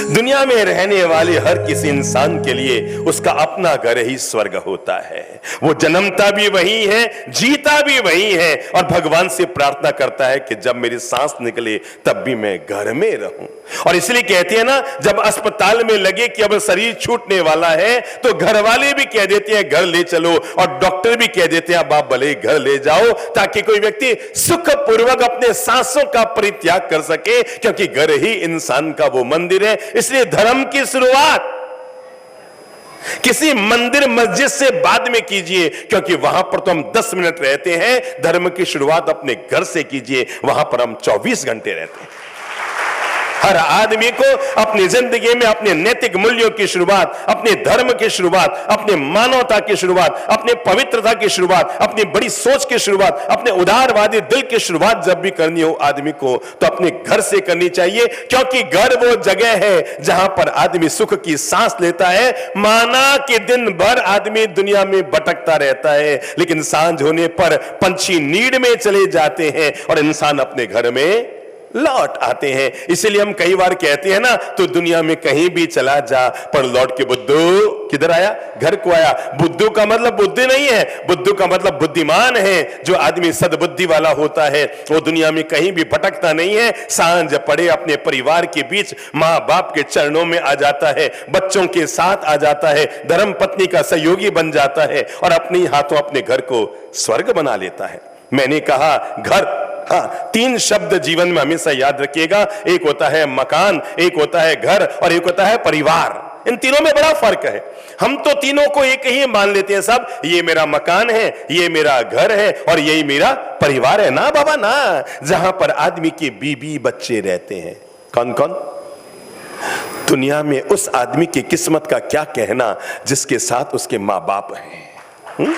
दुनिया में रहने वाले हर किसी इंसान के लिए उसका अपना घर ही स्वर्ग होता है। वो जन्मता भी वही है, जीता भी वही है और भगवान से प्रार्थना करता है कि जब मेरी सांस निकले तब भी मैं घर में रहूं। और इसलिए कहते हैं ना, जब अस्पताल में लगे कि अब शरीर छूटने वाला है तो घर वाले भी कह देते हैं घर ले चलो, और डॉक्टर भी कह देते हैं अब आप भले घर ले जाओ, ताकि कोई व्यक्ति सुखपूर्वक अपने सांसों का परित्याग कर सके, क्योंकि घर ही इंसान का वो मंदिर है। इसलिए धर्म की शुरुआत किसी मंदिर मस्जिद से बाद में कीजिए, क्योंकि वहां पर तो हम 10 मिनट रहते हैं। धर्म की शुरुआत अपने घर से कीजिए, वहां पर हम 24 घंटे रहते हैं। हर आदमी को अपनी जिंदगी में अपने नैतिक मूल्यों की शुरुआत, अपने धर्म की शुरुआत, अपने मानवता की शुरुआत, अपने पवित्रता की शुरुआत, अपनी बड़ी सोच की शुरुआत, अपने उदारवादी दिल की शुरुआत जब भी करनी हो आदमी को, तो अपने घर से करनी चाहिए। क्योंकि घर वो जगह है जहां पर आदमी सुख की सांस लेता है। माना कि दिन भर आदमी दुनिया में भटकता रहता है, लेकिन सांझ होने पर पंछी नीड में चले जाते हैं और इंसान अपने घर में लौट आते हैं। इसलिए हम कई बार कहते हैं ना, तो दुनिया में कहीं भी चला जा पर लौट के बुद्धू किधर आया? घर को आया। बुद्धू का मतलब बुद्धि नहीं है, बुद्धू का मतलब बुद्धिमान है। जो आदमी सद्बुद्धि वाला होता है वो दुनिया में कहीं भी भटकता नहीं है। सांझ पड़े अपने परिवार के बीच माँ बाप के चरणों में आ जाता है, बच्चों के साथ आ जाता है, धर्म पत्नी का सहयोगी बन जाता है और अपने हाथों अपने घर को स्वर्ग बना लेता है। मैंने कहा घर, हाँ, 3 शब्द जीवन में हमेशा याद रखिएगा। एक होता है मकान, एक होता है घर और एक होता है परिवार। इन तीनों में बड़ा फर्क है। हम तो तीनों को एक ही मान लेते हैं सब, ये मेरा मकान है, ये मेरा घर है और यही मेरा परिवार है। ना बाबा ना, जहां पर आदमी के बीबी बच्चे रहते हैं। कौन कौन? दुनिया में उस आदमी की किस्मत का क्या कहना जिसके साथ उसके माँ बाप हैं।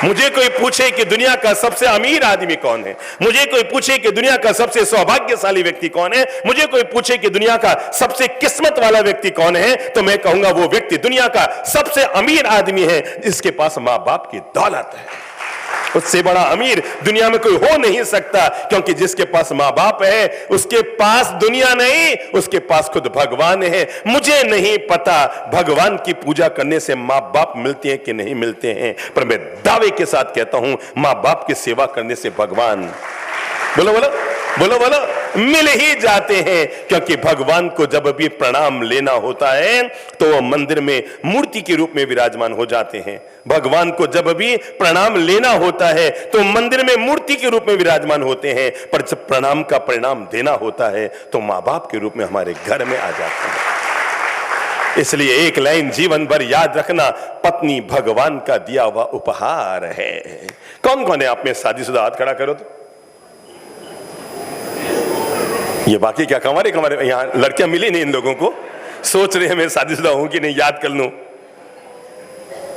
मुझे कोई पूछे कि दुनिया का सबसे अमीर आदमी कौन है, मुझे कोई पूछे कि दुनिया का सबसे सौभाग्यशाली व्यक्ति कौन है, मुझे कोई पूछे कि दुनिया का सबसे किस्मत वाला व्यक्ति कौन है, तो मैं कहूंगा वो व्यक्ति दुनिया का सबसे अमीर आदमी है जिसके पास मां बाप की दौलत है। उससे बड़ा अमीर दुनिया में कोई हो नहीं सकता, क्योंकि जिसके पास माँ बाप है उसके पास दुनिया नहीं, उसके पास खुद भगवान है। मुझे नहीं पता भगवान की पूजा करने से माँ बाप मिलते हैं कि नहीं मिलते हैं, पर मैं दावे के साथ कहता हूं माँ बाप की सेवा करने से भगवान, बोलो बोलो बोलो बोलो, मिल ही जाते हैं। क्योंकि भगवान को जब भी प्रणाम लेना होता है तो वो मंदिर में मूर्ति के रूप में विराजमान हो जाते हैं। भगवान को जब भी प्रणाम लेना होता है तो मंदिर में मूर्ति के रूप में विराजमान होते हैं, पर जब प्रणाम का परिणाम देना होता है तो माँ बाप के रूप में हमारे घर में आ जाते हैं। इसलिए एक लाइन जीवन भर याद रखना, पत्नी भगवान का दिया हुआ उपहार है। कौन कौन है आप में शादीशुदा? हाथ खड़ा करो तो। ये बाकी क्या कमारे यहां लड़कियां मिली नहीं, इन लोगों को सोच रहे हैं मैं शादीशुदा हूं कि नहीं, याद कर लूं।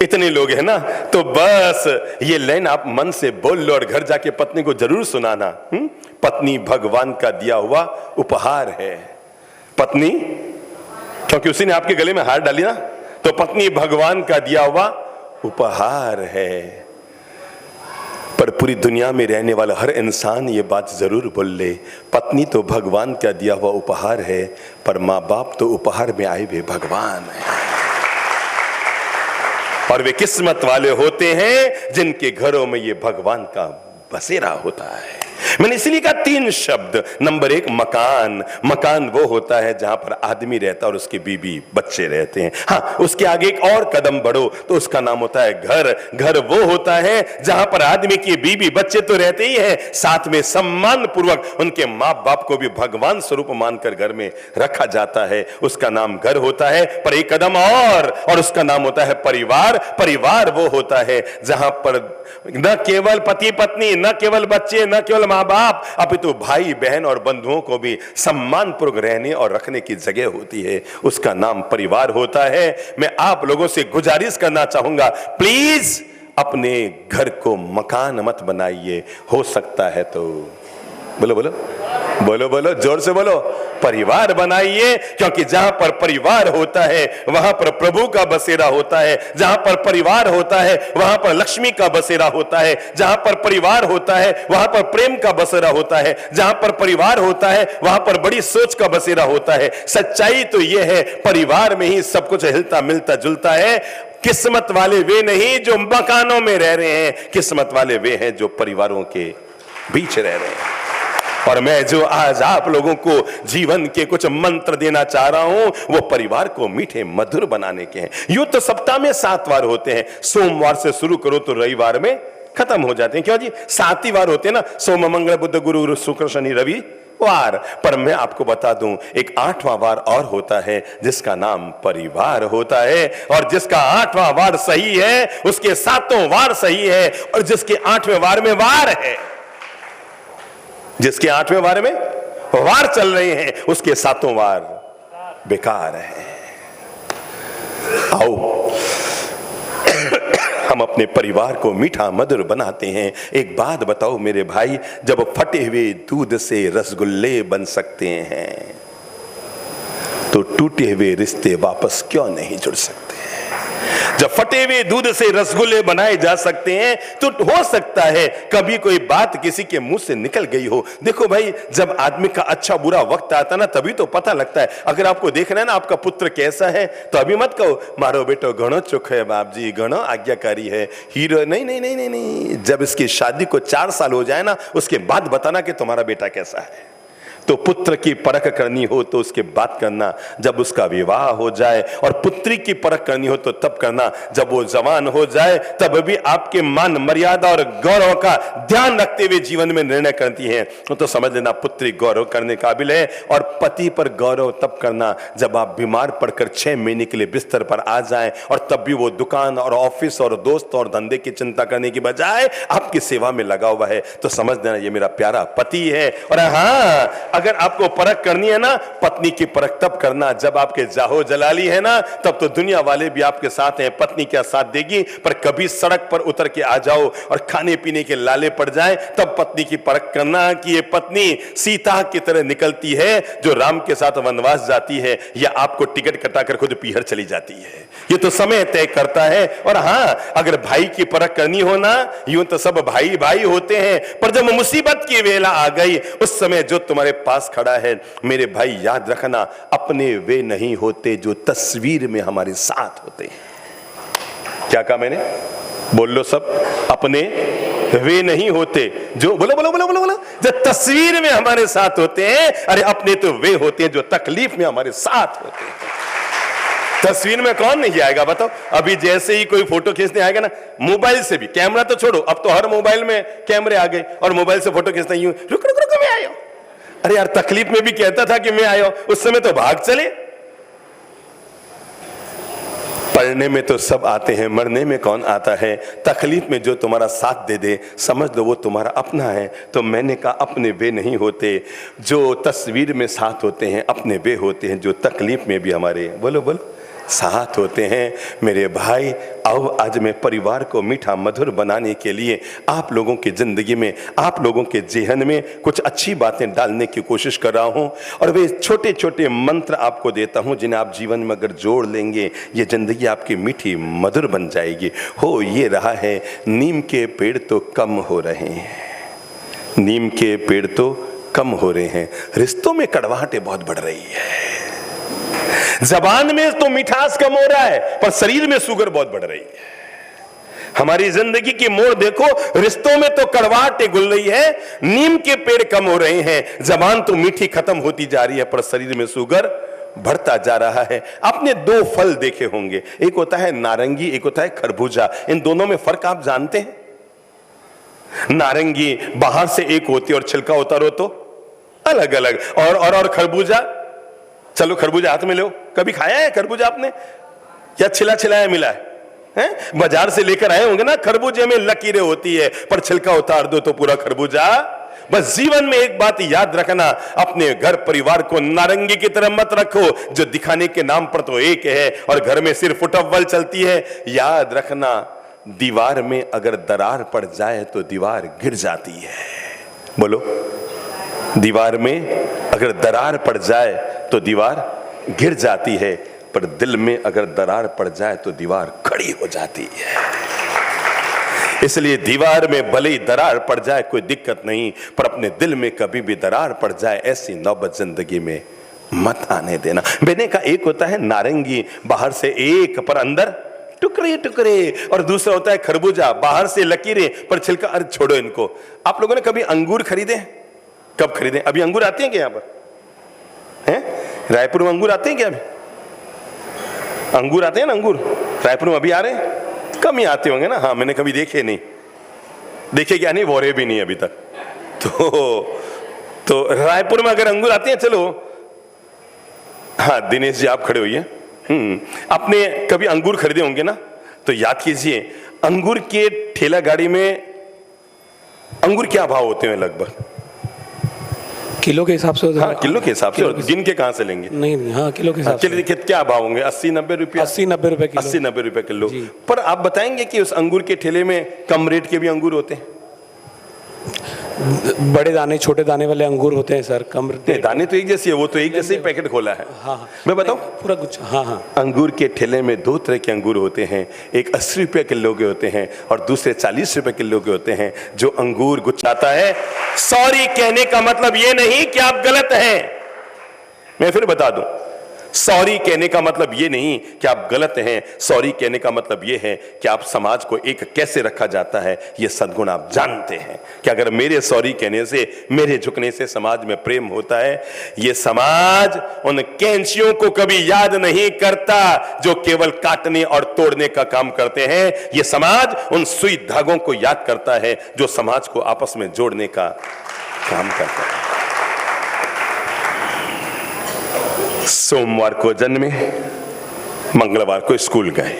इतने लोग हैं ना, तो बस ये लाइन आप मन से बोल लो और घर जाके पत्नी को जरूर सुनाना। पत्नी भगवान का दिया हुआ उपहार है। पत्नी, क्योंकि उसी ने आपके गले में हार डाली ना, तो पत्नी भगवान का दिया हुआ उपहार है। पर पूरी दुनिया में रहने वाला हर इंसान ये बात जरूर बोल ले, पत्नी तो भगवान का दिया हुआ उपहार है, पर माँ बाप तो उपहार में आए हुए भगवान है। और वे किस्मत वाले होते हैं जिनके घरों में ये भगवान का बसेरा होता है। मैंने इसलिए कहा 3 शब्द। नंबर 1 मकान। मकान वो होता है जहां पर आदमी रहता है और उसकी बीबी बच्चे रहते हैं। हाँ, उसके आगे एक और कदम बढ़ो तो उसका नाम होता है घर। घर वो होता है जहां पर आदमी की बीबी बच्चे तो रहते ही हैं, साथ में सम्मान पूर्वक उनके माँ बाप को भी भगवान स्वरूप मानकर घर में रखा जाता है। उसका नाम घर होता है। पर एक कदम और उसका नाम होता है परिवार। परिवार वो होता है जहां पर न केवल पति पत्नी, न केवल बच्चे, न केवल माँ बाप, अपितु भाई बहन और बंधुओं को भी सम्मान पूर्वक रहने और रखने की जगह होती है। उसका नाम परिवार होता है। मैं आप लोगों से गुजारिश करना चाहूंगा, प्लीज अपने घर को मकान मत बनाइए। हो सकता है तो बोलो बोलो बोलो बोलो, जोर से बोलो, परिवार बनाइए, क्योंकि जहां पर परिवार होता है वहां पर प्रभु का बसेरा होता है। जहां पर परिवार होता है वहां पर लक्ष्मी का बसेरा होता है। जहां पर परिवार होता है वहां पर प्रेम का बसेरा होता है। जहां पर परिवार होता है वहां पर बड़ी सोच का बसेरा होता है। सच्चाई तो यह है, परिवार में ही सब कुछ हिलता मिलता जुलता है। किस्मत वाले वे नहीं जो मकानों में रह रहे हैं, किस्मत वाले वे हैं जो परिवारों के बीच रह रहे हैं। और मैं जो आज आप लोगों को जीवन के कुछ मंत्र देना चाह रहा हूं, वो परिवार को मीठे मधुर बनाने के हैं। यूं तो सप्ताह में 7 वार होते हैं, सोमवार से शुरू करो तो रविवार में खत्म हो जाते हैं। क्यों जी? 7 ही वार होते हैं ना, सोम मंगल बुध गुरु शुक्र शनि रवि वार। पर मैं आपको बता दूं, एक 8वां वार और होता है जिसका नाम परिवार होता है। और जिसका 8वां वार सही है उसके 7 वार सही है, और जिसके 8वें वार में वार है, जिसके 8वें वार में वार चल रहे हैं, उसके 7 वार बेकार है। आओ हम अपने परिवार को मीठा मधुर बनाते हैं। एक बात बताओ मेरे भाई, जब फटे हुए दूध से रसगुल्ले बन सकते हैं तो टूटे हुए रिश्ते वापस क्यों नहीं जुड़ सकते? जब फटे हुए दूध से रसगुल्ले बनाए जा सकते हैं तो हो सकता है कभी कोई बात किसी के मुंह से निकल गई हो। देखो भाई, जब आदमी का अच्छा बुरा वक्त आता ना तभी तो पता लगता है। अगर आपको देखना है ना आपका पुत्र कैसा है तो अभी मत कहो मारो बेटो घणो चुख है बाप जी, घणो आज्ञाकारी है, हीरो। नहीं नहीं नहीं नहीं नहीं, जब इसकी शादी को 4 साल हो जाए ना उसके बाद बताना कि तुम्हारा बेटा कैसा है। तो पुत्र की परख करनी हो तो उसके बाद करना जब उसका विवाह हो जाए, और पुत्री की परख करनी हो तो तब करना जब वो जवान हो जाए। तब भी आपके मान मर्यादा और गौरव का ध्यान रखते हुए जीवन में निर्णय करती है तो समझ लेना पुत्री गौरव करने काबिल है। और पति पर गौरव तब करना जब आप बीमार पड़कर 6 महीने के लिए बिस्तर पर आ जाएं, और तब भी वो दुकान और ऑफिस और दोस्त और धंधे की चिंता करने की बजाय आपकी सेवा में लगा हुआ है, तो समझ लेना ये मेरा प्यारा पति है। और हाँ, अगर आपको परख करनी है ना, पत्नी की परख तब करना जब आपके जाहो जलाली है ना, तब तो दुनिया वाले भी आपके साथ हैं। पत्नी क्या साथ देगी? पर कभी सड़क पर उतर के आ जाओ और खाने पीने के लाले पड़ जाए तब पत्नी की परख करना कि ये पत्नी सीता की तरह निकलती है जो राम के साथ वनवास जाती है, या आपको टिकट कटाकर खुद पीहर चली जाती है। ये तो समय तय करता है। और हाँ, अगर भाई की परख करनी हो ना, यूं तो सब भाई भाई होते हैं, पर जब मुसीबत की वेला आ गई उस समय जो तुम्हारे पास खड़ा है, मेरे भाई याद रखना, अपने वे नहीं होते जो तस्वीर में हमारे साथ होते हैं। क्या कहा मैंने? बोल लो सब, अपने वे नहीं होते जो, बोलो बोलो बोलो बोलो बोलो, जो तस्वीर में हमारे साथ होते हैं। अरे अपने तो वे होते हैं जो तकलीफ में हमारे साथ होते हैं। तस्वीर में कौन नहीं आएगा बताओ? अभी जैसे ही कोई फोटो खींचने आएगा ना, मोबाइल से भी, कैमरा तो छोड़ो, अब तो हर मोबाइल में कैमरे आ गए, और मोबाइल से फोटो खींचना, यूं रुक रुक रुक मैं आया। अरे यार, तकलीफ में भी कहता था कि मैं आया, उस समय तो भाग चले। पढ़ने में तो सब आते हैं, मरने में कौन आता है? तकलीफ में जो तुम्हारा साथ दे दे समझ लो वो तुम्हारा अपना है। तो मैंने कहा अपने वे नहीं होते जो तस्वीर में साथ होते हैं, अपने वे होते हैं जो तकलीफ में भी हमारे, बोलो बोलो, साथ होते हैं। मेरे भाई आओ, आज मैं परिवार को मीठा मधुर बनाने के लिए आप लोगों की जिंदगी में, आप लोगों के जेहन में कुछ अच्छी बातें डालने की कोशिश कर रहा हूं। और वे छोटे छोटे मंत्र आपको देता हूं जिन्हें आप जीवन में अगर जोड़ लेंगे ये जिंदगी आपकी मीठी मधुर बन जाएगी। हो ये रहा है, नीम के पेड़ तो कम हो रहे हैं, नीम के पेड़ तो कम हो रहे हैं, रिश्तों में कड़वाहटें बहुत बढ़ रही है। जबान में तो मिठास कम हो रहा है पर शरीर में शुगर बहुत बढ़ रही है। हमारी जिंदगी की मोड़ देखो, रिश्तों में तो कड़वाहटें घुल रही है, नीम के पेड़ कम हो रहे हैं, जबान तो मीठी खत्म होती जा रही है पर शरीर में शुगर बढ़ता जा रहा है। आपने 2 फल देखे होंगे, एक होता है नारंगी, एक होता है खरबूजा। इन दोनों में फर्क आप जानते हैं? नारंगी बाहर से एक होती है और छिलका उतारो तो अलग अलग, और खरबूजा, चलो खरबूजा हाथ में लो, कभी खाया है खरबूजा आपने? या छिला छिलाया मिला है? बाजार से लेकर आए होंगे ना। खरबूजे में लकीरें होती है पर छिलका उतार दो तो पूरा खरबूजा। बस जीवन में एक बात याद रखना, अपने घर परिवार को नारंगी की तरह मत रखो जो दिखाने के नाम पर तो एक है और घर में सिर्फ फुटअव्वल चलती है। याद रखना, दीवार में अगर दरार पड़ जाए तो दीवार गिर जाती है। बोलो, दीवार में अगर दरार पड़ जाए तो दीवार गिर जाती है, पर दिल में अगर दरार पड़ जाए तो दीवार खड़ी हो जाती है। इसलिए दीवार में भले ही दरार पड़ जाए कोई दिक्कत नहीं, पर अपने दिल में कभी भी दरार पड़ जाए ऐसी नौबत जिंदगी में मत आने देना। बेने का एक होता है नारंगी, बाहर से एक पर अंदर टुकड़े टुकड़े, और दूसरा होता है खरबूजा, बाहर से लकीरें पर छिलका। अरे छोड़ो इनको। आप लोगों ने कभी अंगूर खरीदे? कब खरीदे? अभी अंगूर आते हैं क्या यहाँ पर? हैं? रायपुर में अंगूर आते हैं क्या? अभी अंगूर आते हैं ना? अंगूर रायपुर में अभी आ रहे हैं? कम ही आते होंगे ना। हाँ, मैंने कभी देखे नहीं। देखे क्या नहीं, वोरे भी नहीं अभी तक। तो रायपुर में अगर अंगूर आते हैं, चलो हाँ दिनेश जी आप खड़े होइए। आपने कभी अंगूर खरीदे होंगे ना, तो याद कीजिए अंगूर के ठेला गाड़ी में अंगूर क्या भाव होते हैं? लगभग किलो के हिसाब से। हाँ, किलो के हिसाब से। और गिन के कहां से लेंगे? नहीं, हाँ किलो के हिसाब से। क्या भाव होंगे? 80-90 रुपये। 80-90 रुपए किलो। 80-90 रुपए किलो। पर आप बताएंगे कि उस अंगूर के ठेले में कम रेट के भी अंगूर होते हैं? बड़े दाने छोटे दाने वाले अंगूर होते हैं सर, कम दाने तो एक जैसे है, वो तो एक जैसे ही पैकेट खोला है। हाँ, मैं बताऊं पूरा कुछ। हाँ, अंगूर के ठेले में दो तरह के अंगूर होते हैं, एक 80 रुपए किलो के होते हैं और दूसरे 40 रुपए किलो के होते हैं। जो अंगूर गुच्छाता है, सॉरी कहने का मतलब ये नहीं कि आप गलत हैं। मैं फिर बता दूं, सॉरी कहने का मतलब ये नहीं कि आप गलत हैं। सॉरी कहने का मतलब ये है कि आप समाज को एक कैसे रखा जाता है, ये सद्गुण आप जानते हैं कि अगर मेरे सॉरी कहने से, मेरे झुकने से समाज में प्रेम होता है। ये समाज उन कैंचियों को कभी याद नहीं करता जो केवल काटने और तोड़ने का काम करते हैं। ये समाज उन सुई धागों को याद करता है जो समाज को आपस में जोड़ने का काम करता है। सोमवार को जन्मे, मंगलवार को स्कूल गए,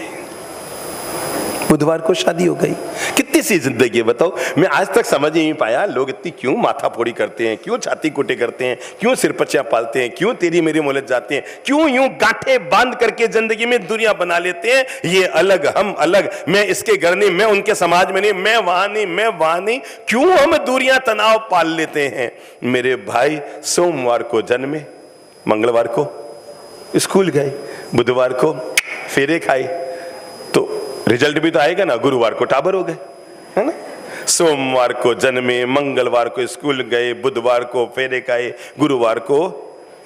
बुधवार को शादी हो गई। कितनी सी जिंदगी है बताओ। मैं आज तक समझ नहीं पाया लोग इतनी क्यों माथाफोड़ी करते हैं, क्यों छाती कोटे करते हैं, क्यों सिरपचियां पालते हैं, क्यों तेरी मेरी मोहलत जाते हैं, क्यों यूं गांठे बांध करके जिंदगी में दुनिया बना लेते हैं। ये अलग हम अलग, मैं इसके घर नहीं, मैं उनके समाज में नहीं, मैं वहां नहीं, मैं वहां नहीं। क्यों हम दूरियां तनाव पाल लेते हैं। मेरे भाई सोमवार को जन्मे, मंगलवार को स्कूल गए, बुधवार को फेरे खाए, तो रिजल्ट भी तो आएगा ना। गुरुवार को टाबर हो गए, है ना। सोमवार को जन्मे, मंगलवार को स्कूल गए, बुधवार को फेरे खाए, गुरुवार को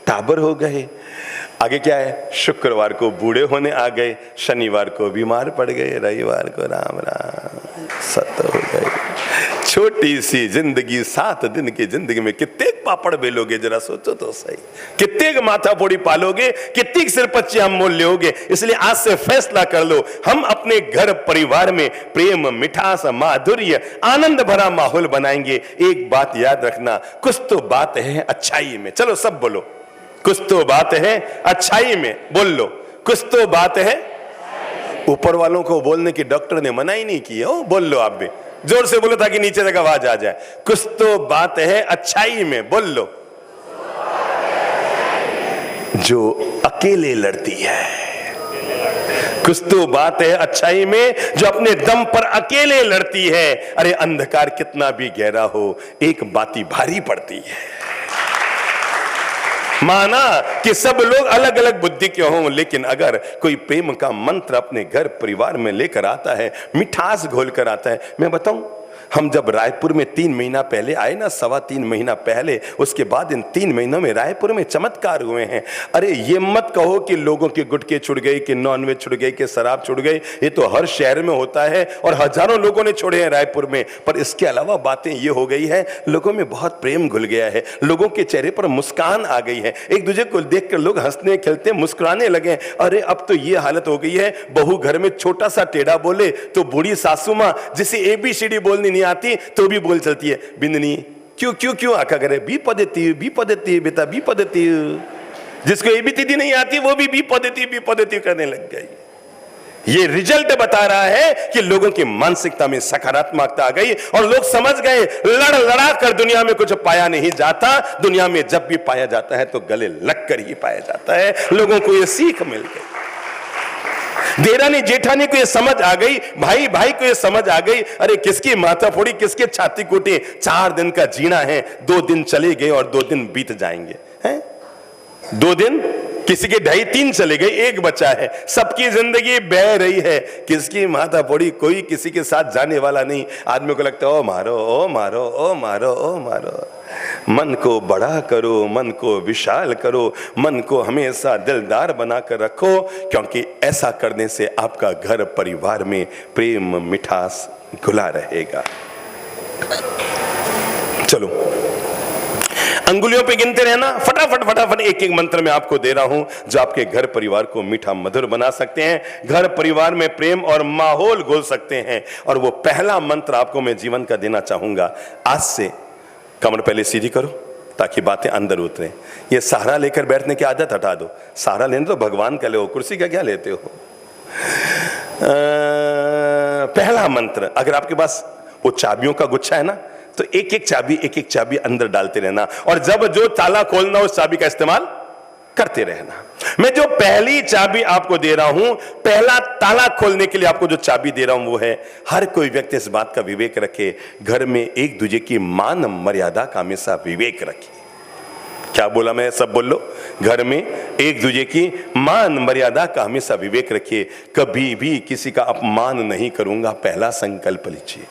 टाबर हो गए। आगे क्या है? शुक्रवार को बूढ़े होने आ गए, शनिवार को बीमार पड़ गए, रविवार को राम राम सत हो गए। छोटी सी जिंदगी, 7 दिन की जिंदगी में कितने पापड़ बेलोगे, जरा सोचो तो सही। कितने माथा फोड़ी पालोगे, कितनी सिरपच्चियां मोल लोगे। इसलिए आज से फैसला कर लो, हम अपने घर परिवार में प्रेम, मिठास, माधुर्य, आनंद भरा माहौल बनाएंगे। एक बात याद रखना, कुछ तो बात है अच्छाई में। चलो सब बोलो, कुछ तो बात है अच्छाई में। बोल लो, कुछ तो बात है। ऊपर वालों को बोलने की डॉक्टर ने मना ही नहीं की है। बोल लो आप भी, जोर से बोलो ताकि नीचे तक आवाज आ जाए। कुछ तो बात है अच्छाई में। बोल लो, जो अकेले लड़ती है। कुछ तो बात है अच्छाई में, जो अपने दम पर अकेले लड़ती है। अरे अंधकार कितना भी गहरा हो, एक बाती भारी पड़ती है। माना कि सब लोग अलग अलग बुद्धि के हों, लेकिन अगर कोई प्रेम का मंत्र अपने घर परिवार में लेकर आता है, मिठास घोल कर आता है। मैं बताऊं, हम जब रायपुर में 3 महीना पहले आए ना, 3.25 महीना पहले, उसके बाद इन 3 महीनों में रायपुर में चमत्कार हुए हैं। अरे ये मत कहो कि लोगों के गुटके छुड़ गए, कि नॉनवेज छुड़ गए, कि शराब छुड़ गई। ये तो हर शहर में होता है और हजारों लोगों ने छोड़े हैं रायपुर में। पर इसके अलावा बातें ये हो गई है, लोगों में बहुत प्रेम घुल गया है, लोगों के चेहरे पर मुस्कान आ गई है। एक दूसरे को देखकर लोग हंसने खेलते मुस्कुराने लगे। अरे अब तो ये हालत हो गई है, बहू घर में छोटा सा टेढ़ा बोले तो बूढ़ी सासू मां जिसे ABCD बोलनी नहीं आती तो भी बोल चलती है, बिंदनी क्यों क्यों क्यों आका करे, बी पद्धति बेटा बी पद्धति। जिसको ABCD नहीं आती वो भी बी पद्धति करने लग गई। ये रिजल्ट बता रहा है कि लोगों की मानसिकता में सकारात्मकता आ गई और लोग समझ गए, लड़ा कर दुनिया में कुछ पाया नहीं जाता। दुनिया में जब भी पाया जाता है तो गले लगकर ही पाया जाता है। लोगों को यह सीख मिल गई। देरानी जेठानी को ये समझ आ गई, भाई भाई को ये समझ आ गई, अरे किसकी माथा फोड़ी, किसके छाती कूटे, 4 दिन का जीना है, 2 दिन चले गए और 2 दिन बीत जाएंगे हैं। 2 दिन किसी के 2.5-3 चले गए, 1 बचा है, सबकी जिंदगी बह रही है, किसकी माथा फोड़ी, कोई किसी के साथ जाने वाला नहीं। आदमी को लगता है ओ मारो ओ मारो ओ मारो ओ मारो। मन को बड़ा करो, मन को विशाल करो, मन को हमेशा दिलदार बनाकर रखो, क्योंकि ऐसा करने से आपका घर परिवार में प्रेम मिठास घुला रहेगा। चलो अंगुलियों पे गिनते रहना, फटाफट फटाफट एक एक मंत्र मैं आपको दे रहा हूं जो आपके घर परिवार को मीठा मधुर बना सकते हैं, घर परिवार में प्रेम और माहौल घोल सकते हैं। और वो पहला मंत्र आपको मैं जीवन का देना चाहूंगा। आज से कमर पहले सीधी करो ताकि बातें अंदर उतरें। ये सहारा लेकर बैठने की आदत हटा दो। सहारा लेने तो भगवान का लो, कुर्सी का क्या लेते हो। पहला मंत्र, अगर आपके पास वो चाबियों का गुच्छा है ना, तो एक एक चाबी अंदर डालते रहना, और जब जो ताला खोलना उस चाबी का इस्तेमाल करते रहना। मैं जो पहली चाबी आपको दे रहा हूं, पहला ताला खोलने के लिए आपको जो चाबी दे रहा हूं, वो है हर कोई व्यक्ति इस बात का विवेक रखे, घर में एक दूसरे की मान मर्यादा का हमेशा विवेक रखे। क्या बोला मैं, सब बोल लो। घर में एक दूसरे की मान मर्यादा का हमेशा विवेक रखिए। कभी भी किसी का अपमान नहीं करूंगा, पहला संकल्प लीजिए।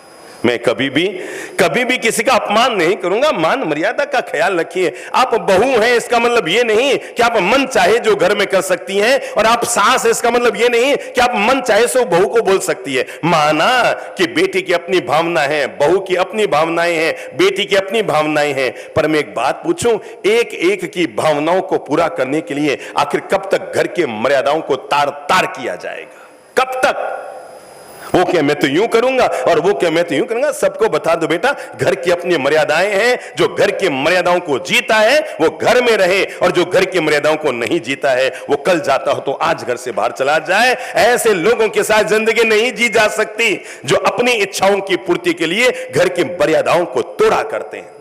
मैं कभी भी किसी का अपमान नहीं करूंगा, मान मर्यादा का ख्याल रखिए। आप बहू हैं इसका मतलब ये नहीं कि आप मन चाहे जो घर में कर सकती हैं, और आप सास है इसका मतलब ये नहीं कि आप मन चाहे सो बहू को बोल सकती है। माना कि बेटी की अपनी भावना है, बहू की अपनी भावनाएं हैं, बेटी की अपनी भावनाएं हैं, पर मैं एक बात पूछूं, एक एक की भावनाओं को पूरा करने के लिए आखिर कब तक घर के मर्यादाओं को तार तार किया जाएगा? कब तक? वो क्या मैं तो यूं करूंगा और वो क्या मैं तो यूं करूंगा। सबको बता दो बेटा, घर की अपनी मर्यादाएं हैं, जो घर की मर्यादाओं को जीता है वो घर में रहे, और जो घर की मर्यादाओं को नहीं जीता है वो कल जाता हो तो आज घर से बाहर चला जाए। ऐसे लोगों के साथ जिंदगी नहीं जी जा सकती जो अपनी इच्छाओं की पूर्ति के लिए घर की मर्यादाओं को तोड़ा करते हैं।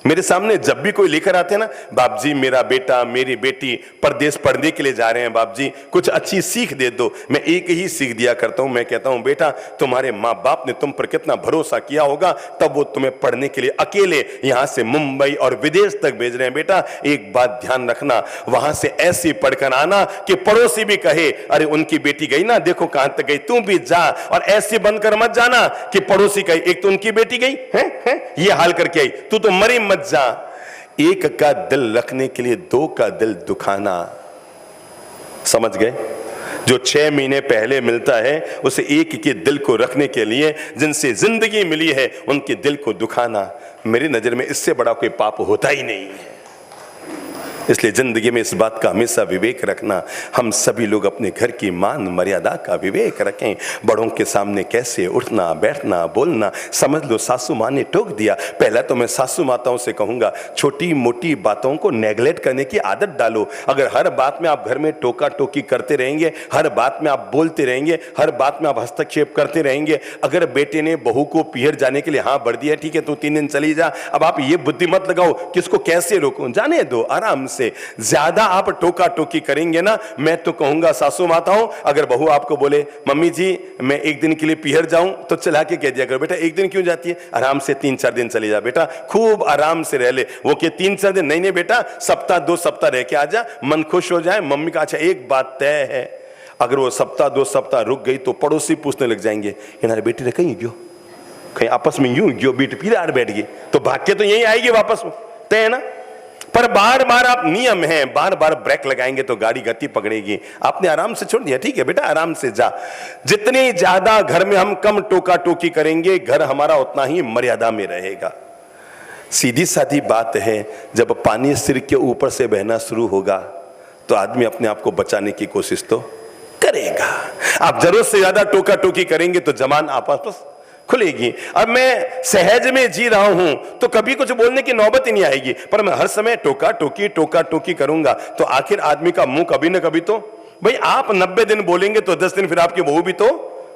मेरे सामने जब भी कोई लेकर आते हैं ना, बाप जी मेरा बेटा मेरी बेटी परदेश पढ़ने के लिए जा रहे हैं, बाप जी कुछ अच्छी सीख दे दो, मैं एक ही सीख दिया करता हूं। मैं कहता हूं बेटा तुम्हारे माँ बाप ने तुम पर कितना भरोसा किया होगा, तब वो तुम्हें पढ़ने के लिए अकेले यहां से मुंबई और विदेश तक भेज रहे हैं। बेटा एक बात ध्यान रखना, वहां से ऐसी पढ़कर आना कि पड़ोसी भी कहे अरे उनकी बेटी गई ना, देखो कहां तक गई, तू भी जा। और ऐसी बनकर मत जाना कि पड़ोसी कहे एक तो उनकी बेटी गई है ये हाल करके आई, तू तो मरी मत जा। एक का दिल रखने के लिए 2 का दिल दुखाना, समझ गए? जो 6 महीने पहले मिलता है उसे एक के दिल को रखने के लिए जिनसे जिंदगी मिली है उनके दिल को दुखाना, मेरी नजर में इससे बड़ा कोई पाप होता ही नहीं है। इसलिए जिंदगी में इस बात का हमेशा विवेक रखना। हम सभी लोग अपने घर की मान मर्यादा का विवेक रखें। बड़ों के सामने कैसे उठना बैठना बोलना, समझ लो सासू माँ ने टोक दिया। पहला तो मैं सासू माताओं से कहूंगा छोटी मोटी बातों को नेगलेक्ट करने की आदत डालो। अगर हर बात में आप घर में टोका टोकी करते रहेंगे, हर बात में आप बोलते रहेंगे, हर बात में आप हस्तक्षेप करते रहेंगे, अगर बेटे ने बहू को पीहर जाने के लिए हाँ भर दिया, ठीक है तू 3 दिन चली जा, अब आप ये बुद्धि मत लगाओ किसको कैसे रोकूं, जाने दो आराम से। ज्यादा आप टोका टोकी करेंगे ना, मैं तो कहूंगा सासू माताओं, अगर बहू आपको बोले मम्मी जी मैं 1 दिन के लिए पीहर जाऊं, तो चला के कह दिया करो बेटा 1 दिन क्यों जाती है, आराम से 3-4 दिन चली जा बेटा, खूब आराम से रह ले। वो के 3-4 दिन नहीं बेटा सप्ताह 2 सप्ताह रह के आ जा, मन खुश हो जाए। मम्मी का अच्छा एक बात तय है, अगर वो सप्ताह 2 सप्ताह रुक गई तो पड़ोसी पूछने लग जाएंगे हमारे बेटी ने कहीं गयो, कहीं आपस में यूं गयो बेटी पीला बैठ गई, तो भाग के तो यही आएगी वापस में, तय है ना। पर बार बार आप नियम है, बार बार ब्रेक लगाएंगे तो गाड़ी गति पकड़ेगी। आपने आराम से छोड़ दिया, ठीक है बेटा आराम से जा। जितनी ज्यादा घर में हम कम टोका टोकी करेंगे, घर हमारा उतना ही मर्यादा में रहेगा। सीधी साधी बात है, जब पानी सिर के ऊपर से बहना शुरू होगा तो आदमी अपने आप को बचाने की कोशिश तो करेगा। आप जरूरत से ज्यादा टोका टोकी करेंगे तो जमान आपस खुलेगी। अब मैं सहज में जी रहा हूं तो कभी कुछ बोलने की नौबत ही नहीं आएगी, पर मैं हर समय टोका टोकी करूंगा तो आखिर आदमी का मुंह कभी ना कभी तो, भाई आप 90 दिन बोलेंगे तो 10 दिन फिर आपकी बहू भी तो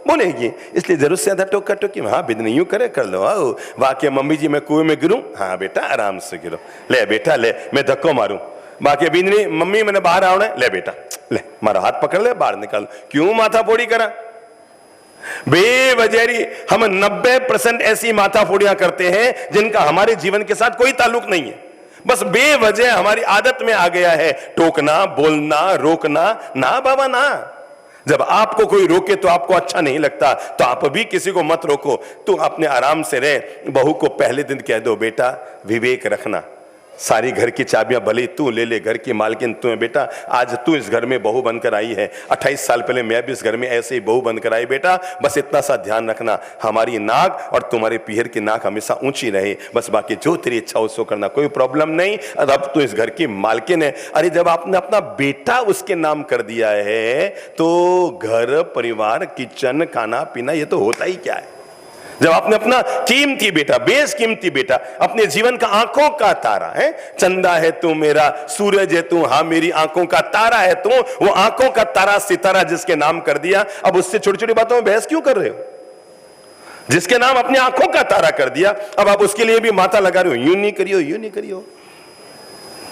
बोलेगी। इसलिए जरूरत से ज्यादा टोका टोकी, हाँ बिद नहीं यूं करे कर लो, आओ वाकई मम्मी जी मैं कुएं में गिरूं, हाँ बेटा आराम से गिरो, ले बेटा ले मैं धक्को मारूं, बाकी अभी नहीं, मम्मी मैंने बाहर आना है, ले बेटा ले मारा हाथ पकड़ ले बाहर निकाल, क्यों माथा फोड़ी करा बेवजह। हम 90% ऐसी माथा फोड़ियां करते हैं जिनका हमारे जीवन के साथ कोई ताल्लुक नहीं है, बस बेवजह हमारी आदत में आ गया है टोकना, बोलना, रोकना। ना बाबा ना, जब आपको कोई रोके तो आपको अच्छा नहीं लगता, तो आप भी किसी को मत रोको, तू अपने आराम से रहे। बहू को पहले दिन कह दो बेटा विवेक रखना, सारी घर की चाबियां भले तू ले ले, घर की मालकिन तू है बेटा, आज तू इस घर में बहू बनकर आई है, 28 साल पहले मैं भी इस घर में ऐसे ही बहू बनकर आई बेटा, बस इतना सा ध्यान रखना हमारी नाक और तुम्हारे पीहर की नाक हमेशा ऊंची रहे, बस बाकी जो तेरी इच्छा उसको करना, कोई प्रॉब्लम नहीं, अब तू इस घर की मालकिन है। अरे जब आपने अपना बेटा उसके नाम कर दिया है तो घर परिवार किचन खाना पीना ये तो होता ही क्या है। जब आपने अपना कीमती बेटा, बेस कीमती बेटा, अपने जीवन का आंखों का तारा है, चंदा है तू मेरा, सूरज है तू, हाँ मेरी आंखों का तारा है तू, वो आंखों का तारा सितारा जिसके नाम कर दिया, अब उससे छोटी छोटी बातों में बहस क्यों कर रहे हो? जिसके नाम अपनी आंखों का तारा कर दिया, अब आप उसके लिए भी माथा लगा रहे हो, यूं नहीं करियो, यूं नहीं करियो।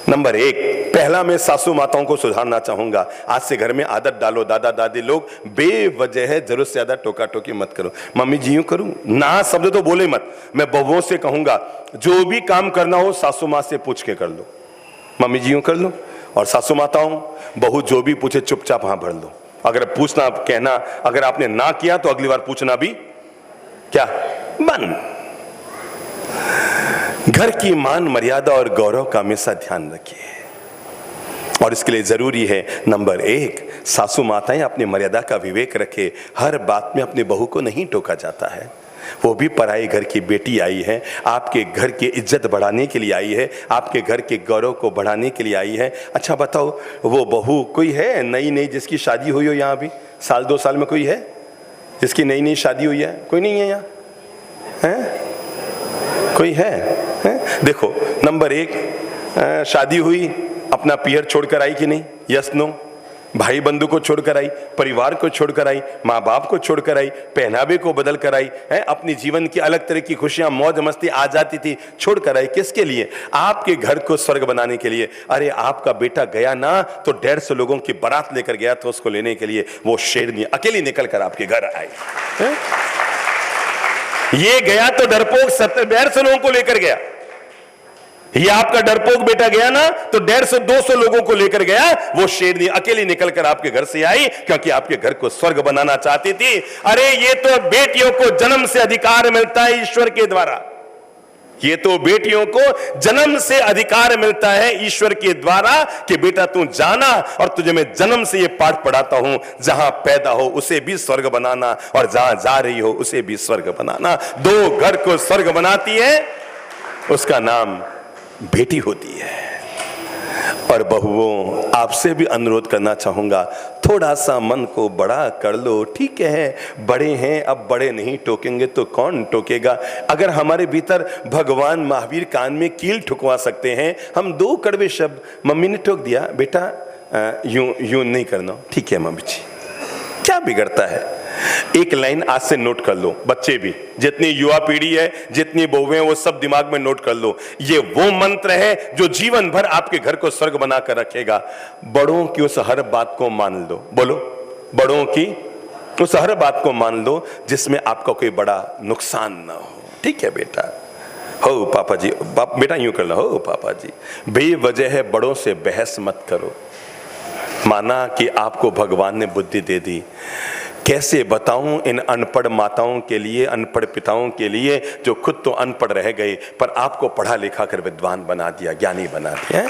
नंबर 1, पहला मैं सासू माताओं को सुधारना चाहूंगा, आज से घर में आदत डालो, दादा दादी लोग बेवजह जरूरत से ज्यादा टोका टोकी मत करो। मम्मी जी यूं करूं ना शब्द तो बोले मत। मैं बहुओं से कहूंगा जो भी काम करना हो सासू माँ से पूछ के कर लो, मम्मी जी यूं कर लो, और सासू माताओं बहू जो भी पूछे चुपचाप हाँ भर लो। अगर पूछना कहना अगर आपने ना किया तो अगली बार पूछना भी क्या बंद। घर की मान मर्यादा और गौरव का हमेशा ध्यान रखिए, और इसके लिए जरूरी है नंबर 1, सासू माताएं अपनी मर्यादा का विवेक रखे। हर बात में अपने बहू को नहीं टोका जाता है, वो भी पराए घर की बेटी आई है, आपके घर की इज्जत बढ़ाने के लिए आई है, आपके घर के गौरव को बढ़ाने के लिए आई है। अच्छा बताओ वो बहू कोई है नई नई जिसकी शादी हुई हो यहाँ भी साल 2 साल में, कोई है जिसकी नई नई शादी हुई है? कोई नहीं है यहाँ है? कोई है? देखो नंबर 1, शादी हुई अपना पियर छोड़कर आई कि नहीं? Yes no? भाई बंधु को छोड़कर आई, परिवार को छोड़कर आई, माँ बाप को छोड़कर आई, पहनावे को बदल कर आई है, अपनी जीवन की अलग तरह की खुशियां मौज मस्ती आ जाती थी छोड़कर आई, किसके लिए? आपके घर को स्वर्ग बनाने के लिए। अरे आपका बेटा गया ना तो 150 लोगों की बारात लेकर गया था उसको लेने के लिए, वो शेरनी अकेली निकल कर आपके घर आई है? ये गया तो डरपोक 150 लोगों को लेकर गया, ये आपका डरपोक बेटा गया ना तो 150-200 लोगों को लेकर गया, वो शेरनी अकेली निकलकर आपके घर से आई क्योंकि आपके घर को स्वर्ग बनाना चाहती थी। अरे ये तो बेटियों को जन्म से अधिकार मिलता है ईश्वर के द्वारा, ये तो बेटियों को जन्म से अधिकार मिलता है ईश्वर के द्वारा कि बेटा तू जाना, और तुझे मैं जन्म से ये पाठ पढ़ाता हूं, जहां पैदा हो उसे भी स्वर्ग बनाना और जहां जा रही हो उसे भी स्वर्ग बनाना। 2 घर को स्वर्ग बनाती है, उसका नाम बेटी होती है। और बहुओं आपसे भी अनुरोध करना चाहूंगा, थोड़ा सा मन को बड़ा कर लो। ठीक है बड़े हैं, अब बड़े नहीं टोकेंगे तो कौन टोकेगा? अगर हमारे भीतर भगवान महावीर कान में कील ठुकवा सकते हैं, हम 2 कड़वे शब्द, मम्मी ने टोक दिया बेटा यूं यूं नहीं करना, ठीक है मम्मी जी, क्या बिगड़ता है? एक लाइन आज से नोट कर लो, बच्चे भी, जितनी युवा पीढ़ी है, जितनी बहुएं, वो सब दिमाग में नोट कर लो। ये वो मंत्र है जो जीवन भर आपके घर को स्वर्ग बनाकर रखेगा। बड़ों की उस हर बात को मान लो, बोलो, बड़ों की उस हर बात को मान लो जिसमें आपका कोई बड़ा नुकसान ना हो। ठीक है बेटा, हो पापा जी, बेटा यूं कर लो, हो पापा जी, बेवजह बड़ों से बहस मत करो। माना कि आपको भगवान ने बुद्धि दे दी, कैसे बताऊं इन अनपढ़ माताओं के लिए, अनपढ़ पिताओं के लिए जो खुद तो अनपढ़ रह गए पर आपको पढ़ा लिखा कर विद्वान बना दिया, ज्ञानी बना दिया,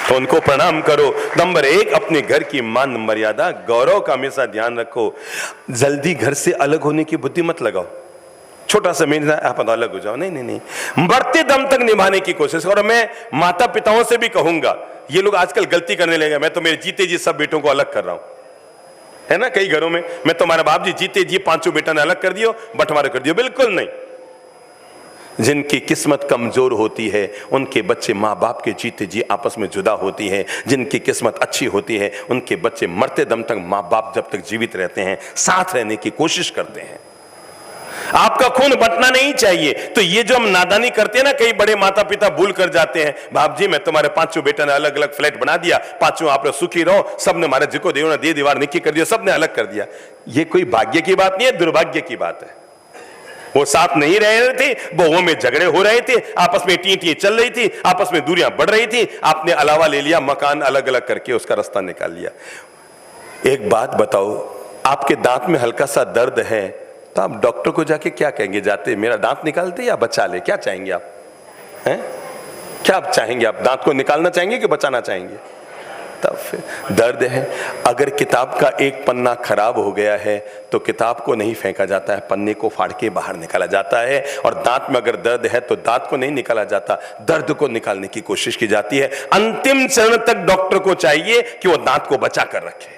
तो उनको प्रणाम करो। नंबर 1, अपने घर की मान मर्यादा गौरव का हमेशा ध्यान रखो। जल्दी घर से अलग होने की बुद्धि मत लगाओ, छोटा सा मेरा आप अलग हो जाओ, नहीं नहीं नहीं, बढ़ते दम तक निभाने की कोशिश। और मैं माता पिताओं से भी कहूंगा, ये लोग आजकल गलती करने लगे, मैं तो मेरे जीते जी सब बेटों को अलग कर रहा हूं, है ना? कई घरों में मैं तुम्हारे बाप जी जीते जी 5 बेटा ने अलग कर दियो, बंटवारा कर दियो, बिल्कुल नहीं। जिनकी किस्मत कमजोर होती है उनके बच्चे माँ बाप के जीते जी आपस में जुदा होती है, जिनकी किस्मत अच्छी होती है उनके बच्चे मरते दम तक माँ बाप जब तक जीवित रहते हैं साथ रहने की कोशिश करते हैं। आपका खून बंटना नहीं चाहिए। तो ये जो हम नादानी करते हैं ना, कई बड़े माता पिता भूल कर जाते हैं, बाप जी मैं तुम्हारे पांचों बेटा ने अलग अलग फ्लैट बना दिया, पांचों आप सुखी रहो, सबने हमारे जिको देव ने दे दीवार निकी कर दिया, सबने अलग कर दिया। ये कोई भाग्य की बात नहीं है, दुर्भाग्य की बात है। वो साथ नहीं रह रहे थे, बहुओं में झगड़े हो रहे थे, आपस में टी चल रही थी, आपस में दूरियां बढ़ रही थी, आपने अलावा ले लिया, मकान अलग अलग करके उसका रास्ता निकाल लिया। एक बात बताओ, आपके दांत में हल्का सा दर्द है तो आप डॉक्टर को जाके क्या कहेंगे? जाते मेरा दांत निकालते या बचा ले? क्या चाहेंगे आप? हैं? क्या आप चाहेंगे? आप दांत को निकालना चाहेंगे कि बचाना चाहेंगे? तब फिर दर्द है। अगर किताब का एक पन्ना खराब हो गया है तो किताब को नहीं फेंका जाता है, पन्ने को फाड़ के बाहर निकाला जाता है। और दांत में अगर दर्द है तो दांत को नहीं निकाला जाता, दर्द को निकालने की कोशिश की जाती है। अंतिम चरण तक डॉक्टर को चाहिए कि वो दांत को बचा कर रखे,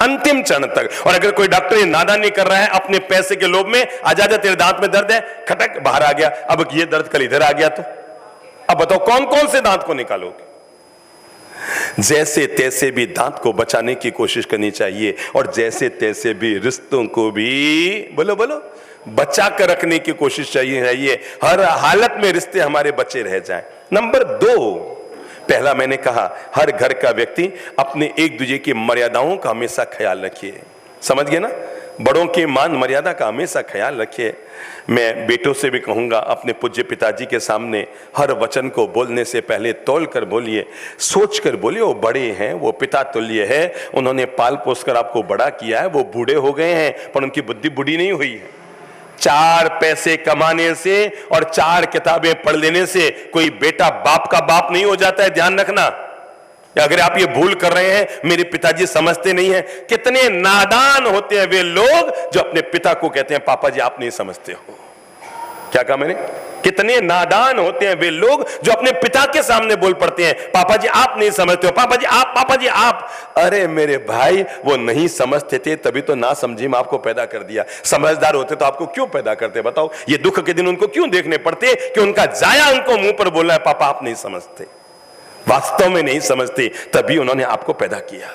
अंतिम चरण तक। और अगर कोई डॉक्टर ये नादानी कर रहा है अपने पैसे के लोभ में, आजा तेरे दांत में दर्द है, खटक बाहर आ गया, अब ये दर्द कल इधर आ गया, तो अब बताओ कौन कौन से दांत को निकालोगे? जैसे तैसे भी दांत को बचाने की कोशिश करनी चाहिए और जैसे तैसे भी रिश्तों को भी बोलो बोलो बचा कर रखने की कोशिश चाहिए। हर हालत में रिश्ते हमारे बचे रह जाएं। नंबर 2, पहला मैंने कहा, हर घर का व्यक्ति अपने एक दूसरे की मर्यादाओं का हमेशा ख्याल रखिए। समझ गए ना? बड़ों की मान मर्यादा का हमेशा ख्याल रखिए। मैं बेटों से भी कहूंगा, अपने पूज्य पिताजी के सामने हर वचन को बोलने से पहले तौल कर बोलिए, सोच कर बोलिए। वो बड़े हैं, वो पिता तुल्य है, उन्होंने पाल पोस कर आपको बड़ा किया है, वो बूढ़े हो गए हैं पर उनकी बुद्धि बूढ़ी नहीं हुई है। 4 पैसे कमाने से और 4 किताबें पढ़ लेने से कोई बेटा बाप का बाप नहीं हो जाता है, ध्यान रखना। अगर आप ये भूल कर रहे हैं, मेरे पिताजी समझते नहीं है, कितने नादान होते हैं वे लोग जो अपने पिता को कहते हैं पापा जी आप नहीं समझते हो। क्या कहा मैंने? कितने नादान होते हैं वे लोग जो अपने पिता के सामने बोल पड़ते हैं पापा जी आप नहीं समझते हो, पापा जी आप, पापा जी आप। अरे मेरे भाई, वो नहीं समझते थे तभी तो ना समझी में आपको पैदा कर दिया। समझदार होते तो आपको क्यों पैदा करते? बताओ, ये दुख के दिन उनको क्यों देखने पड़ते कि उनका जाया उनको मुंह पर बोलना है पापा आप नहीं समझते। वास्तव में नहीं समझते, तभी उन्होंने आपको पैदा किया।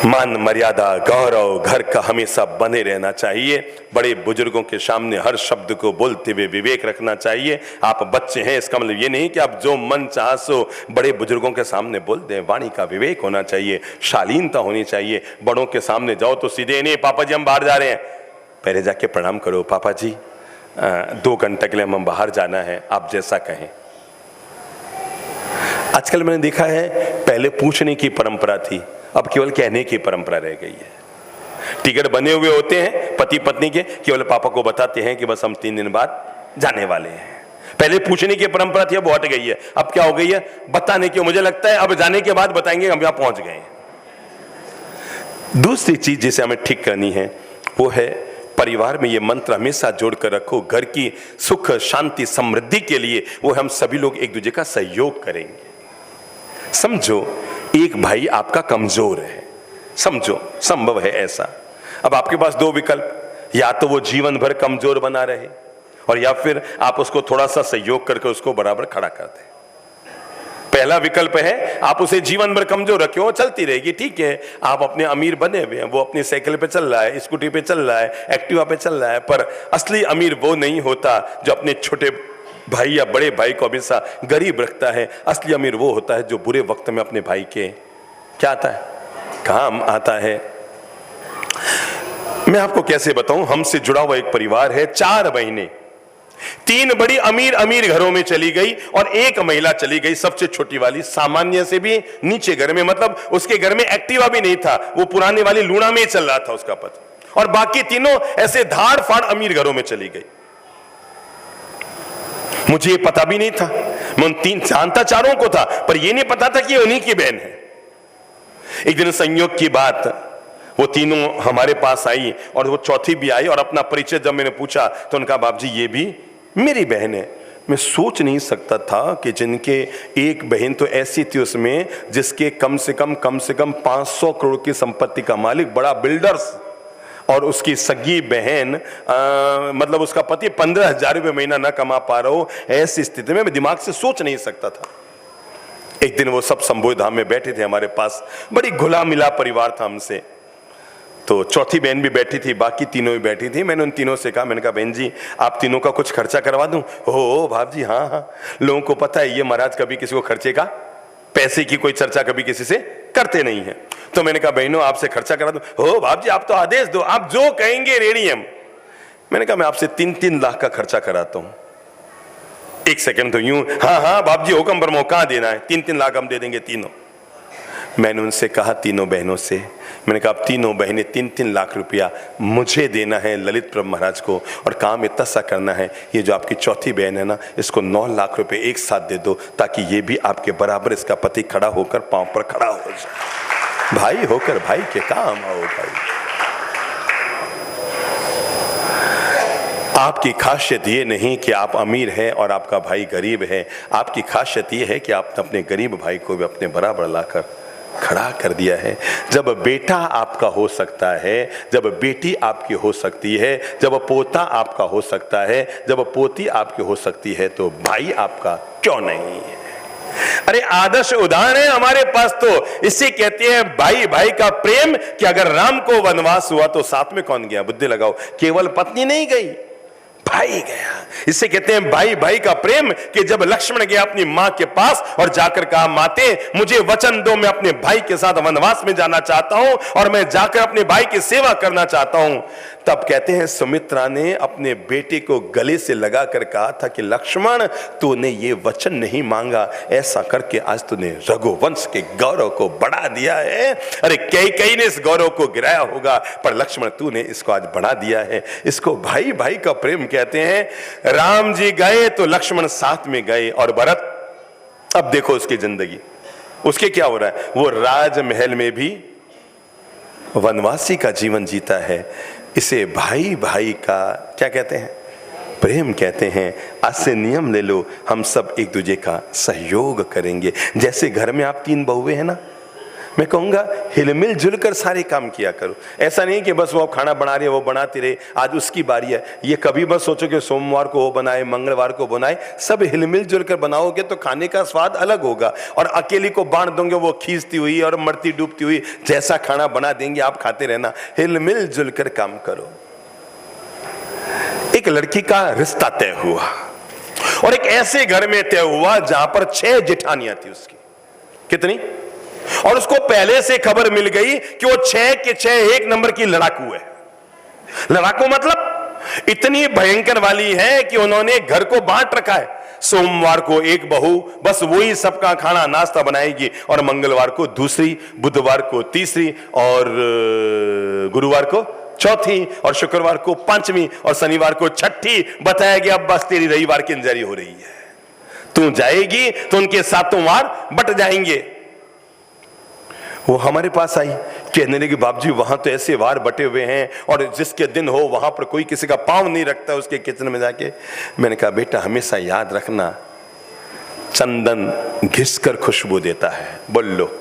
मान मर्यादा गौरव घर का हमेशा बने रहना चाहिए। बड़े बुजुर्गों के सामने हर शब्द को बोलते हुए विवेक रखना चाहिए। आप बच्चे हैं इसका मतलब ये नहीं कि आप जो मन चाह सो बड़े बुजुर्गों के सामने बोल दें। वाणी का विवेक होना चाहिए, शालीनता होनी चाहिए। बड़ों के सामने जाओ तो सीधे नहीं पापा जी हम बाहर जा रहे हैं, पहले जाके प्रणाम करो, पापा जी 2 घंटे के लिए हम बाहर जाना है, आप जैसा कहें। आजकल मैंने देखा है, पहले पूछने की परंपरा थी, अब केवल कहने की परंपरा रह गई है। टिकट बने हुए होते हैं पति पत्नी के, केवल पापा को बताते हैं कि बस हम 3 दिन बाद जाने वाले हैं। पहले पूछने की परंपरा थी, अब हट गई है। अब क्या हो गई है? बताने की। मुझे लगता है अब जाने के बाद बताएंगे हम यहां पहुंच गए हैं। दूसरी चीज जिसे हमें ठीक करनी है वो है, परिवार में ये मंत्र हमेशा जोड़कर रखो, घर की सुख शांति समृद्धि के लिए वो हम सभी लोग एक दूसरे का सहयोग करेंगे। समझो एक भाई आपका कमजोर है, समझो संभव है ऐसा। अब आपके पास 2 विकल्प, या तो वो जीवन भर कमजोर बना रहे और या फिर आप उसको थोड़ा सा सहयोग करके उसको बराबर खड़ा कर दें। पहला विकल्प है आप उसे जीवन भर कमजोर रखे, वो चलती रहेगी, ठीक है। आप अपने अमीर बने हुए हैं, वो अपनी साइकिल पे चल रहा है, स्कूटी पे चल रहा है, एक्टिवा पे चल रहा है, पर असली अमीर वो नहीं होता जो अपने छोटे भाई या बड़े भाई को हमेशा गरीब रखता है। असली अमीर वो होता है जो बुरे वक्त में अपने भाई के क्या आता है, काम आता है। मैं आपको कैसे बताऊं, हमसे जुड़ा हुआ एक परिवार है, 4 बहनें, 3 बड़ी अमीर अमीर घरों में चली गई और एक महिला चली गई सबसे छोटी वाली, सामान्य से भी नीचे घर में, मतलब उसके घर में एक्टिवा भी नहीं था, वो पुराने वाली लूना में ही चल रहा था उसका पति, और बाकी तीनों ऐसे धाड़ फाड़ अमीर घरों में चली गई। मुझे ये पता भी नहीं था, मैं उन 3 जानता 4 को था, पर ये नहीं पता था कि ये उन्हीं की बहन है। एक दिन संयोग की बात, वो तीनों हमारे पास आई और वो चौथी भी आई, और अपना परिचय जब मैंने पूछा तो उनका बाप जी ये भी मेरी बहन है। मैं सोच नहीं सकता था कि जिनके एक बहन तो ऐसी थी उसमें जिसके कम से कम 500 करोड़ की संपत्ति का मालिक, बड़ा बिल्डर्स, और उसकी सगी बहन मतलब उसका पति 15,000 रुपये महीना ना कमा पा रहा हो। ऐसी स्थिति में मैं दिमाग से सोच नहीं सकता था। एक दिन वो सब संबोध धाम में बैठे थे हमारे पास, बड़ी घुला मिला परिवार था हमसे। तो चौथी बहन भी बैठी थी, बाकी तीनों भी बैठी थी। मैंने उन तीनों से कहा, मैंने कहा बहन जी आप तीनों का कुछ खर्चा करवा दूं? हो भाव जी, हाँ हाँ। लोगों को पता है ये महाराज कभी किसी को खर्चे का, पैसे की कोई चर्चा कभी किसी से करते नहीं है। तो मैंने कहा बहनों आपसे खर्चा करा दूं? हो भाव जी आप तो आदेश दो, आप जो कहेंगे रेडी हम। मैंने कहा मैं आपसे 3-3 लाख का खर्चा कराता हूं। एक सेकंड तो यूं, हाँ हाँ बाप जी हुक्म फरमाओ, कहां देना है? 3-3 लाख हम दे देंगे तीनों। मैंने उनसे कहा तीनों बहनों से, मैंने कहा आप तीनों बहनें 3-3 लाख रुपया मुझे देना है ललित प्रभु महाराज को, और काम इतना सा करना है, ये जो आपकी चौथी बहन है ना इसको 9 लाख रुपए एक साथ दे दो, ताकि ये भी आपके बराबर इसका पति खड़ा होकर पांव पर खड़ा हो जाए। भाई होकर भाई के काम आओ भाई। आपकी खासियत ये नहीं कि आप अमीर हैं और आपका भाई गरीब है, आपकी खासियत ये है कि आपने अपने गरीब भाई को भी अपने बराबर लाकर खड़ा कर दिया है। जब बेटा आपका हो सकता है, जब बेटी आपकी हो सकती है, जब पोता आपका हो सकता है, जब पोती आपकी हो सकती है, तो भाई आपका क्यों नहीं है? अरे आदर्श उदाहरण है हमारे पास। तो इसे कहते हैं भाई भाई का प्रेम, कि अगर राम को वनवास हुआ तो साथ में कौन गया? बुद्धि लगाओ, केवल पत्नी नहीं गई, भाई गया। इसे कहते हैं भाई भाई का प्रेम, कि जब लक्ष्मण गया अपनी मां के पास और जाकर कहा माते मुझे वचन दो, मैं अपने भाई के साथ वनवास में जाना चाहता हूं और मैं जाकर अपने भाई की सेवा करना चाहता हूं, तब कहते हैं सुमित्रा ने अपने बेटे को गले से लगाकर कहा था कि लक्ष्मण तूने ये वचन नहीं मांगा, ऐसा करके आज तूने रघुवंश के गौरव को बढ़ा दिया है। अरे कई ने इस गौरव को गिराया होगा, पर लक्ष्मण तूने इसको आज बढ़ा दिया है। इसको भाई भाई का प्रेम कहते हैं। राम जी गए तो लक्ष्मण साथ में गए, और भरत अब देखो उसकी जिंदगी, उसके क्या हो रहा है? वो राजमहल में भी वनवासी का जीवन जीता है। इसे भाई भाई का क्या कहते हैं? प्रेम कहते हैं। आज से नियम ले लो, हम सब एक दूसरे का सहयोग करेंगे। जैसे घर में आप 3 बहुएं हैं ना, मैं कहूंगा हिलमिल जुलकर सारे काम किया करो। ऐसा नहीं कि बस वो खाना बना रही है वो बनाती रहे, आज उसकी बारी है। ये कभी बस सोचो कि सोमवार को वो बनाए, मंगलवार को बनाए, सब हिलमिल जुलकर बनाओगे तो खाने का स्वाद अलग होगा। और अकेली को बांट दोगे, वो खींचती हुई और मरती डूबती हुई जैसा खाना बना देंगे आप खाते रहना। हिलमिल जुलकर काम करो। एक लड़की का रिश्ता तय हुआ, और एक ऐसे घर में तय हुआ जहां पर 6 जेठानियां थी उसकी। कितनी? और उसको पहले से खबर मिल गई कि वो 6 के 6 एक नंबर की लड़ाकू है। लड़ाकू मतलब इतनी भयंकर वाली है कि उन्होंने घर को बांट रखा है। सोमवार को एक बहू बस वही सबका खाना नाश्ता बनाएगी, और मंगलवार को दूसरी, बुधवार को तीसरी, और गुरुवार को चौथी, और शुक्रवार को 5वीं, और शनिवार को 6ठी। बताया गया अब बस तेरी रविवार की इंजरी हो रही है, तू जाएगी तो उनके 7 वार बट जाएंगे। वो हमारे पास आई, कहने लगी बाप जी वहां तो ऐसे वार बटे हुए हैं, और जिसके दिन हो वहां पर कोई किसी का पांव नहीं रखता उसके किचन में जाके। मैंने कहा बेटा हमेशा याद रखना, चंदन घिसकर खुशबू देता है, बोल लो,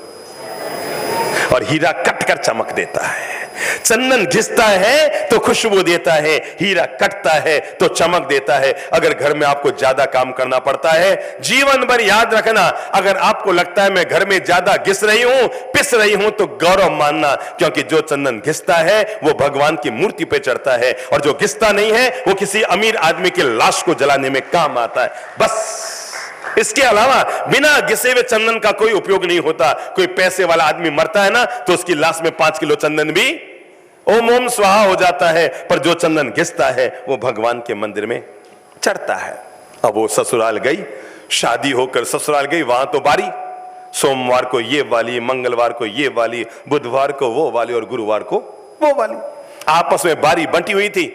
और हीरा कटकर चमक देता है। चंदन घिसता है तो खुशबू देता है, हीरा कटता है तो चमक देता है। अगर घर में आपको ज्यादा काम करना पड़ता है, जीवन भर याद रखना, अगर आपको लगता है मैं घर में ज्यादा घिस रही हूं, पिस रही हूं, तो गौरव मानना, क्योंकि जो चंदन घिसता है वो भगवान की मूर्ति पे चढ़ता है, और जो घिसता नहीं है वो किसी अमीर आदमी की लाश को जलाने में काम आता है। बस इसके अलावा बिना घिसे हुए चंदन का कोई उपयोग नहीं होता। कोई पैसे वाला आदमी मरता है ना, तो उसकी लाश में 5 किलो चंदन भी ओम ओम स्वाहा हो जाता है, पर जो चंदन घिसता है वो भगवान के मंदिर में चढ़ता है। अब वो ससुराल गई, शादी होकर ससुराल गई, वहां तो बारी, सोमवार को ये वाली, मंगलवार को ये वाली, बुधवार को वो वाली, और गुरुवार को वो वाली, आपस में बारी बंटी हुई थी।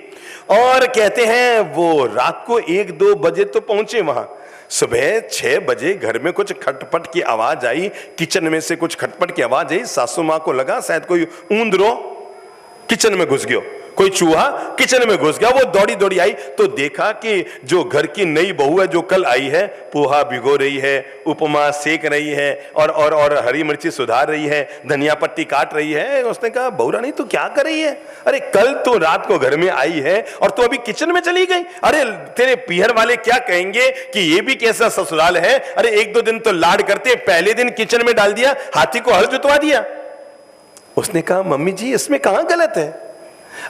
और कहते हैं वो रात को 1-2 बजे तो पहुंचे वहां। सुबह 6 बजे घर में कुछ खटपट की आवाज आई, किचन में से कुछ खटपट की आवाज आई। सासू मां को लगा शायद कोई ऊंदरो किचन में घुस गया, कोई चूहा किचन में घुस गया। वो दौड़ी दौड़ी आई तो देखा कि जो घर की नई बहू है जो कल आई है, पोहा भिगो रही है, उपमा सेक रही है, और हरी मिर्ची सुधार रही है, धनिया पत्ती काट रही है। उसने कहा बहू रानी तू क्या कर रही है? अरे कल तो रात को घर में आई है और तू अभी किचन में चली गई। अरे तेरे पीहर वाले क्या कहेंगे कि ये भी कैसा ससुराल है? अरे 1-2 दिन तो लाड करते, पहले दिन किचन में डाल दिया, हाथी को हल जुतवा दिया। उसने कहा मम्मी जी इसमें कहां गलत है?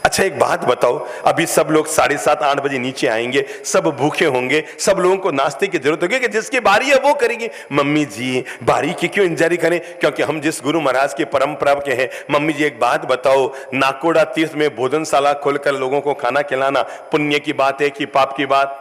अच्छा एक बात बताओ, अभी सब लोग 7:30-8 बजे नीचे आएंगे, सब भूखे होंगे, सब लोगों को नाश्ते की जरूरत होगी कि जिसकी बारी है वो करेंगे। मम्मी जी बारी की क्यों इंतजारी करें, क्योंकि हम जिस गुरु महाराज की परंपरा के हैं। मम्मी जी एक बात बताओ, नाकोड़ा तीर्थ में भोजनशाला खोलकर लोगों को खाना खिलाना पुण्य की बात है कि पाप की बात?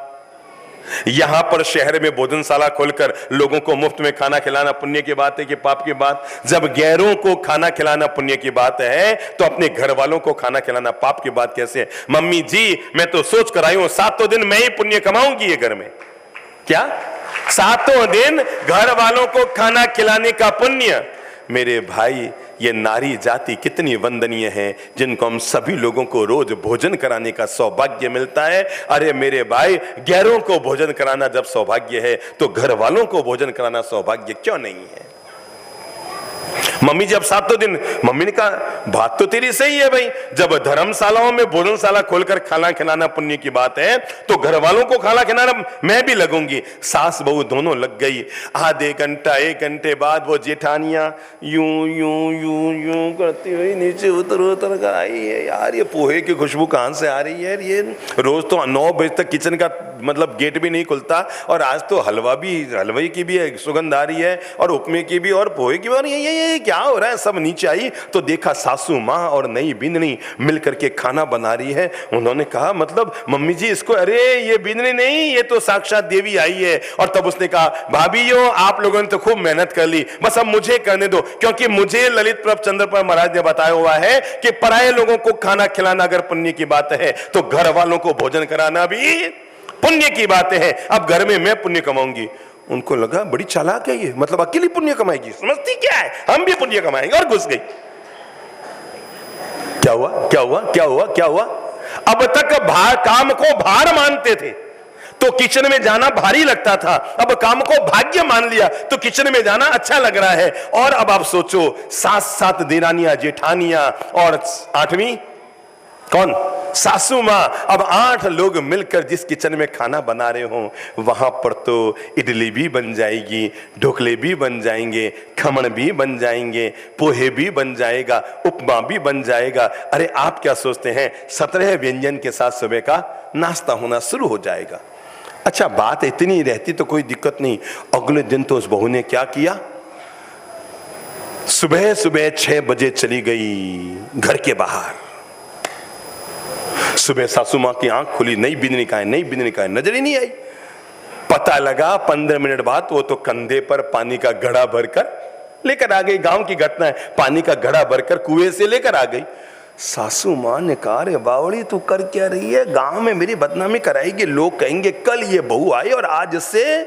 यहां पर शहर में भोजनशाला खोलकर लोगों को मुफ्त में खाना खिलाना पुण्य की बात है कि पाप की बात? जब गैरों को खाना खिलाना पुण्य की बात है तो अपने घर वालों को खाना खिलाना पाप की बात कैसे है? मम्मी जी मैं तो सोच कर आई हूं 7 दिन मैं ही पुण्य कमाऊंगी ये घर में। क्या 7 दिन घर वालों को खाना खिलाने का पुण्य? मेरे भाई ये नारी जाति कितनी वंदनीय है जिनको हम सभी लोगों को रोज भोजन कराने का सौभाग्य मिलता है। अरे मेरे भाई गैरों को भोजन कराना जब सौभाग्य है तो घर वालों को भोजन कराना सौभाग्य क्यों नहीं है? मम्मी जब 7 दिन, मम्मी ने कहा बात तो तेरी सही है भाई, जब धर्मशालाओं में भोजनशाला खोलकर खाना खिलाना पुण्य की बात है तो घर वालों को खाना खिलाना मैं भी लगूंगी। सास बहू दोनों लग गई। आधे घंटा 1 घंटे बाद वो जेठानियां यूं यूं यूं यूं करती हुई नीचे उतर कर आई है। यार ये पोहे की खुशबू कहां से आ रही है? ये रोज तो 9 बजे तक किचन का मतलब गेट भी नहीं खुलता और आज तो हलवाई की भी सुगंध आ रही है और उपमे की भी और पोहे की भी। और ये क्या हो रहा है? सब नीचे आई तो देखा सासू माँ और नई बिंदनी मिलकर के खाना बना रही है। उन्होंने कहा मतलब मम्मी जी इसको, अरे ये बिंदनी नहीं ये तो साक्षात देवी आई है। और तब उसने कहा भाभीयो आप लोगों ने तो खूब मेहनत कर ली, बस अब मुझे करने दो, क्योंकि मुझे ललित प्रभ चंद्रपर महाराज ने बताया हुआ है कि पराये लोगों को खाना खिलाना अगर पुण्य की बात है तो घर वालों को भोजन कराना भी पुण्य की बात है। अब घर में मैं पुण्य कमाऊंगी। उनको लगा बड़ी चालाक है ये, मतलब अकेली पुण्य कमाएगी, समझती क्या है हम भी पुण्य कमाएंगे, और घुस गई। क्या हुआ क्या हुआ क्या हुआ क्या हुआ? अब तक काम को भार मानते थे तो किचन में जाना भारी लगता था, अब काम को भाग्य मान लिया तो किचन में जाना अच्छा लग रहा है। और अब आप सोचो 7 देरानियां जेठानियां और 8वीं कौन? सासू मां। अब 8 लोग मिलकर जिस किचन में खाना बना रहे हो वहां पर तो इडली भी बन जाएगी, ढोकले भी बन जाएंगे, खमण भी बन जाएंगे, पोहे भी बन जाएगा, उपमा भी बन जाएगा। अरे आप क्या सोचते हैं 17 व्यंजन के साथ सुबह का नाश्ता होना शुरू हो जाएगा। अच्छा बात इतनी रहती तो कोई दिक्कत नहीं। अगले दिन तो उस बहू ने क्या किया, सुबह 6 बजे चली गई घर के बाहर। सुबह सासू मां की आंख खुली, नई बिंदनी का है, नजर ही नहीं आई। पता लगा 15 मिनट बाद वो तो कंधे पर पानी का घड़ा भरकर लेकर आ गई। गांव की घटना है, पानी का घड़ा भरकर कुएं से लेकर आ गई। सासू मां ने कहा रे बावड़ी तू कर क्या रही है, गांव में मेरी बदनामी कराएगी, लोग कहेंगे कल ये बहू आई और आज से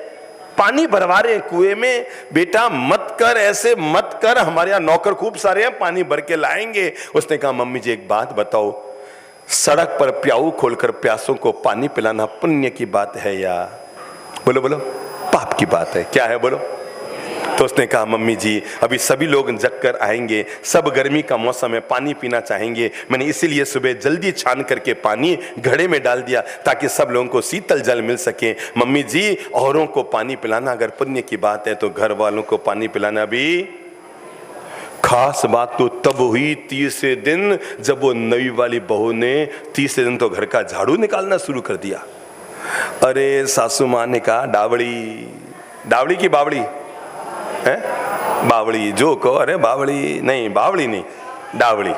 पानी भरवा रहे हैं कुएं में। बेटा मत कर, ऐसे मत कर, हमारे यहाँ नौकर खूब सारे हैं, पानी भर के लाएंगे। उसने कहा मम्मी जी एक बात बताओ, सड़क पर प्याऊ खोलकर प्यासों को पानी पिलाना पुण्य की बात है या बोलो बोलो पाप की बात है? क्या है बोलो? तो उसने कहा मम्मी जी अभी सभी लोग जग कर आएंगे, सब गर्मी का मौसम है, पानी पीना चाहेंगे, मैंने इसीलिए सुबह जल्दी छान करके पानी घड़े में डाल दिया ताकि सब लोगों को शीतल जल मिल सके। मम्मी जी औरों को पानी पिलाना अगर पुण्य की बात है तो घर वालों को पानी पिलाना भी। खास बात तो तब हुई 30वें दिन जब वो नई वाली बहू ने 30वें दिन तो घर का झाड़ू निकालना शुरू कर दिया। अरे सासू मां ने कहा डावड़ी की बावड़ी है, बावड़ी जो कहो, अरे बावड़ी नहीं, बावड़ी नहीं, डावड़ी।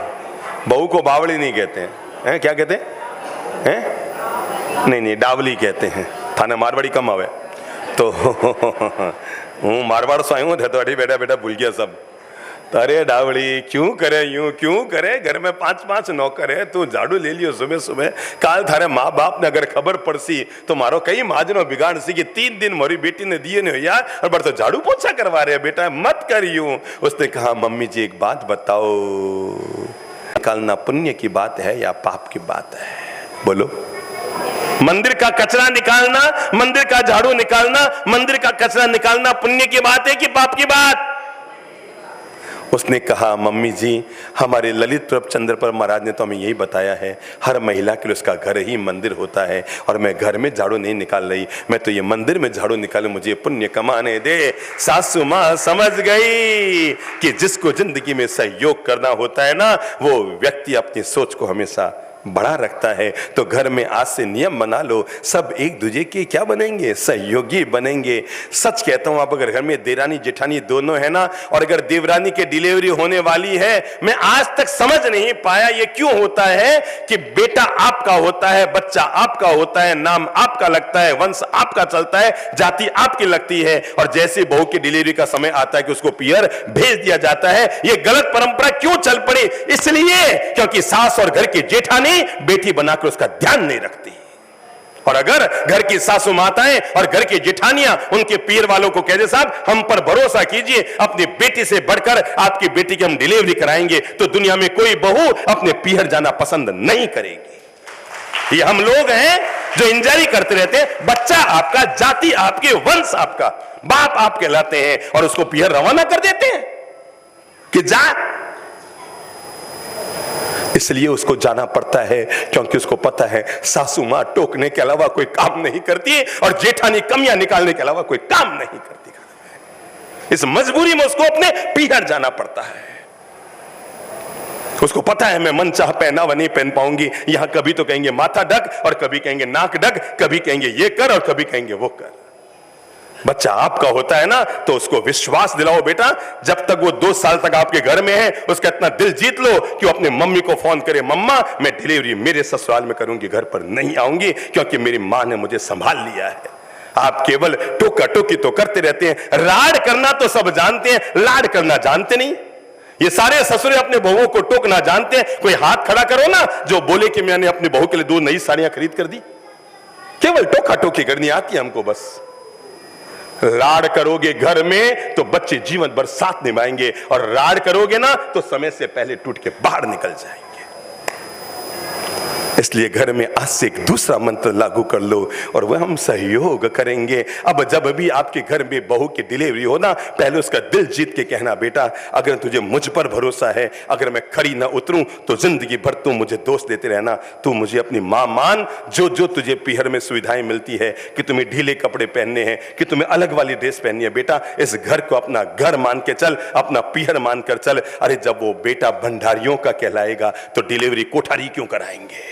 बहू को बावड़ी नहीं कहते हैं, क्या कहते हैं? नहीं डावली कहते हैं। थाने मारवाड़ी कम आवे तो हूँ मारवाड़ से आयु थे तो अड़ी बेटा भूल गया सब। तो अरे डावड़ी क्यों करे यूं क्यों करे, घर में 5 नौकर है, तू झाड़ू ले लियो सुबह। काल थारे माँ बाप ने अगर खबर पड़सी तो मारो कई माजनो बिगाड़ सी कि 3 दिन मोरी बेटी ने दिए नहीं यार, और बड़ तो झाड़ू पोछा करवा रहे बेटा, मत कर यूं। उसने कहा मम्मी जी एक बात बताओ, निकालना पुण्य की बात है या पाप की बात है? बोलो। मंदिर का कचरा निकालना, मंदिर का झाड़ू निकालना, मंदिर का कचरा निकालना पुण्य की बात है कि पाप की बात? उसने कहा, मम्मी जी, हमारे ललित प्रभ चंद्रपर महाराज ने तो हमें यही बताया है, हर महिला के लिए उसका घर ही मंदिर होता है, और मैं घर में झाड़ू नहीं निकाल रही, मैं तो ये मंदिर में झाड़ू निकालूं, मुझे पुण्य कमाने दे। सासू माँ समझ गई कि जिसको जिंदगी में सहयोग करना होता है ना, वो व्यक्ति अपनी सोच को हमेशा बड़ा रखता है। तो घर में आज से नियम बना लो, सब एक दूसरे के क्या बनेंगे, सहयोगी बनेंगे। सच कहता हूं, आप अगर घर में देरानी जेठानी दोनों है ना, और अगर देवरानी के डिलीवरी होने वाली है, मैं आज तक समझ नहीं पाया ये क्यों होता है कि बेटा आपका होता है, बच्चा आपका होता है, नाम आपका लगता है, वंश आपका चलता है, जाति आपकी लगती है, और जैसे बहू की डिलीवरी का समय आता है कि उसको पियर भेज दिया जाता है। ये गलत परंपरा क्यों चल पड़ी? इसलिए क्योंकि सास और घर की जेठानी बेटी बनाकर उसका ध्यान नहीं रखती। और अगर घर की सासू माताएं और घर की जेठानियां उनके पीर वालों को कह दे, साहब हम पर भरोसा कीजिए, अपनी बेटी से बढ़कर आपकी बेटी की हम डिलीवरी कराएंगे, तो दुनिया में कोई बहू अपने पीहर जाना पसंद नहीं करेगी। ये हम लोग हैं जो इंजारी करते रहते हैं, बच्चा आपका, जाति आपकी, वंश आपका, बाप आप कहलाते हैं, और उसको पीहर रवाना कर देते हैं कि जा। इसलिए उसको जाना पड़ता है क्योंकि उसको पता है सासू मां टोकने के अलावा कोई काम नहीं करती, और जेठानी कमियां निकालने के अलावा कोई काम नहीं करती। इस मजबूरी में उसको अपने पीहर जाना पड़ता है। उसको पता है मैं मन चाह पहनावा नहीं पहन पाऊंगी, यहां कभी तो कहेंगे माथा ढक, और कभी कहेंगे नाक ढक, कभी कहेंगे ये कर, और कभी कहेंगे वो कर। बच्चा आपका होता है ना, तो उसको विश्वास दिलाओ, बेटा जब तक वो 2 साल तक आपके घर में है, उसका इतना दिल जीत लो कि वो अपने मम्मी को फोन करे, मम्मा मैं डिलीवरी मेरे ससुराल में करूंगी, घर पर नहीं आऊंगी, क्योंकि मेरी मां ने मुझे संभाल लिया है। आप केवल टोका टोकी तो करते रहते हैं, राड करना तो सब जानते हैं, लाड करना जानते नहीं। ये सारे ससुरे अपने बहुओं को टोकना जानते हैं। कोई हाथ खड़ा करो ना जो बोले कि मैंने अपनी बहू के लिए 2 नई साड़ियां खरीद कर दी। केवल टोका टोकी करनी आती है हमको बस। लाड़ करोगे घर में तो बच्चे जीवन भर साथ निभाएंगे, और राड़ करोगे ना तो समय से पहले टूट के बाहर निकल जाएंगे। इसलिए घर में आज से एक दूसरा मंत्र लागू कर लो, और वह हम सहयोग करेंगे। अब जब भी आपके घर में बहू की डिलीवरी हो ना, पहले उसका दिल जीत के कहना, बेटा अगर तुझे मुझ पर भरोसा है, अगर मैं खड़ी ना उतरूं तो जिंदगी भर तू मुझे दोष देते रहना, तू मुझे अपनी मां मान। जो जो तुझे पीहर में सुविधाएं मिलती है कि तुम्हें ढीले कपड़े पहनने हैं, कि तुम्हें अलग वाली ड्रेस पहननी है, बेटा इस घर को अपना घर मान के चल, अपना पीहर मान कर चल। अरे जब वो बेटा भंडारियों का कहलाएगा तो डिलीवरी कोठारी क्यों कराएंगे?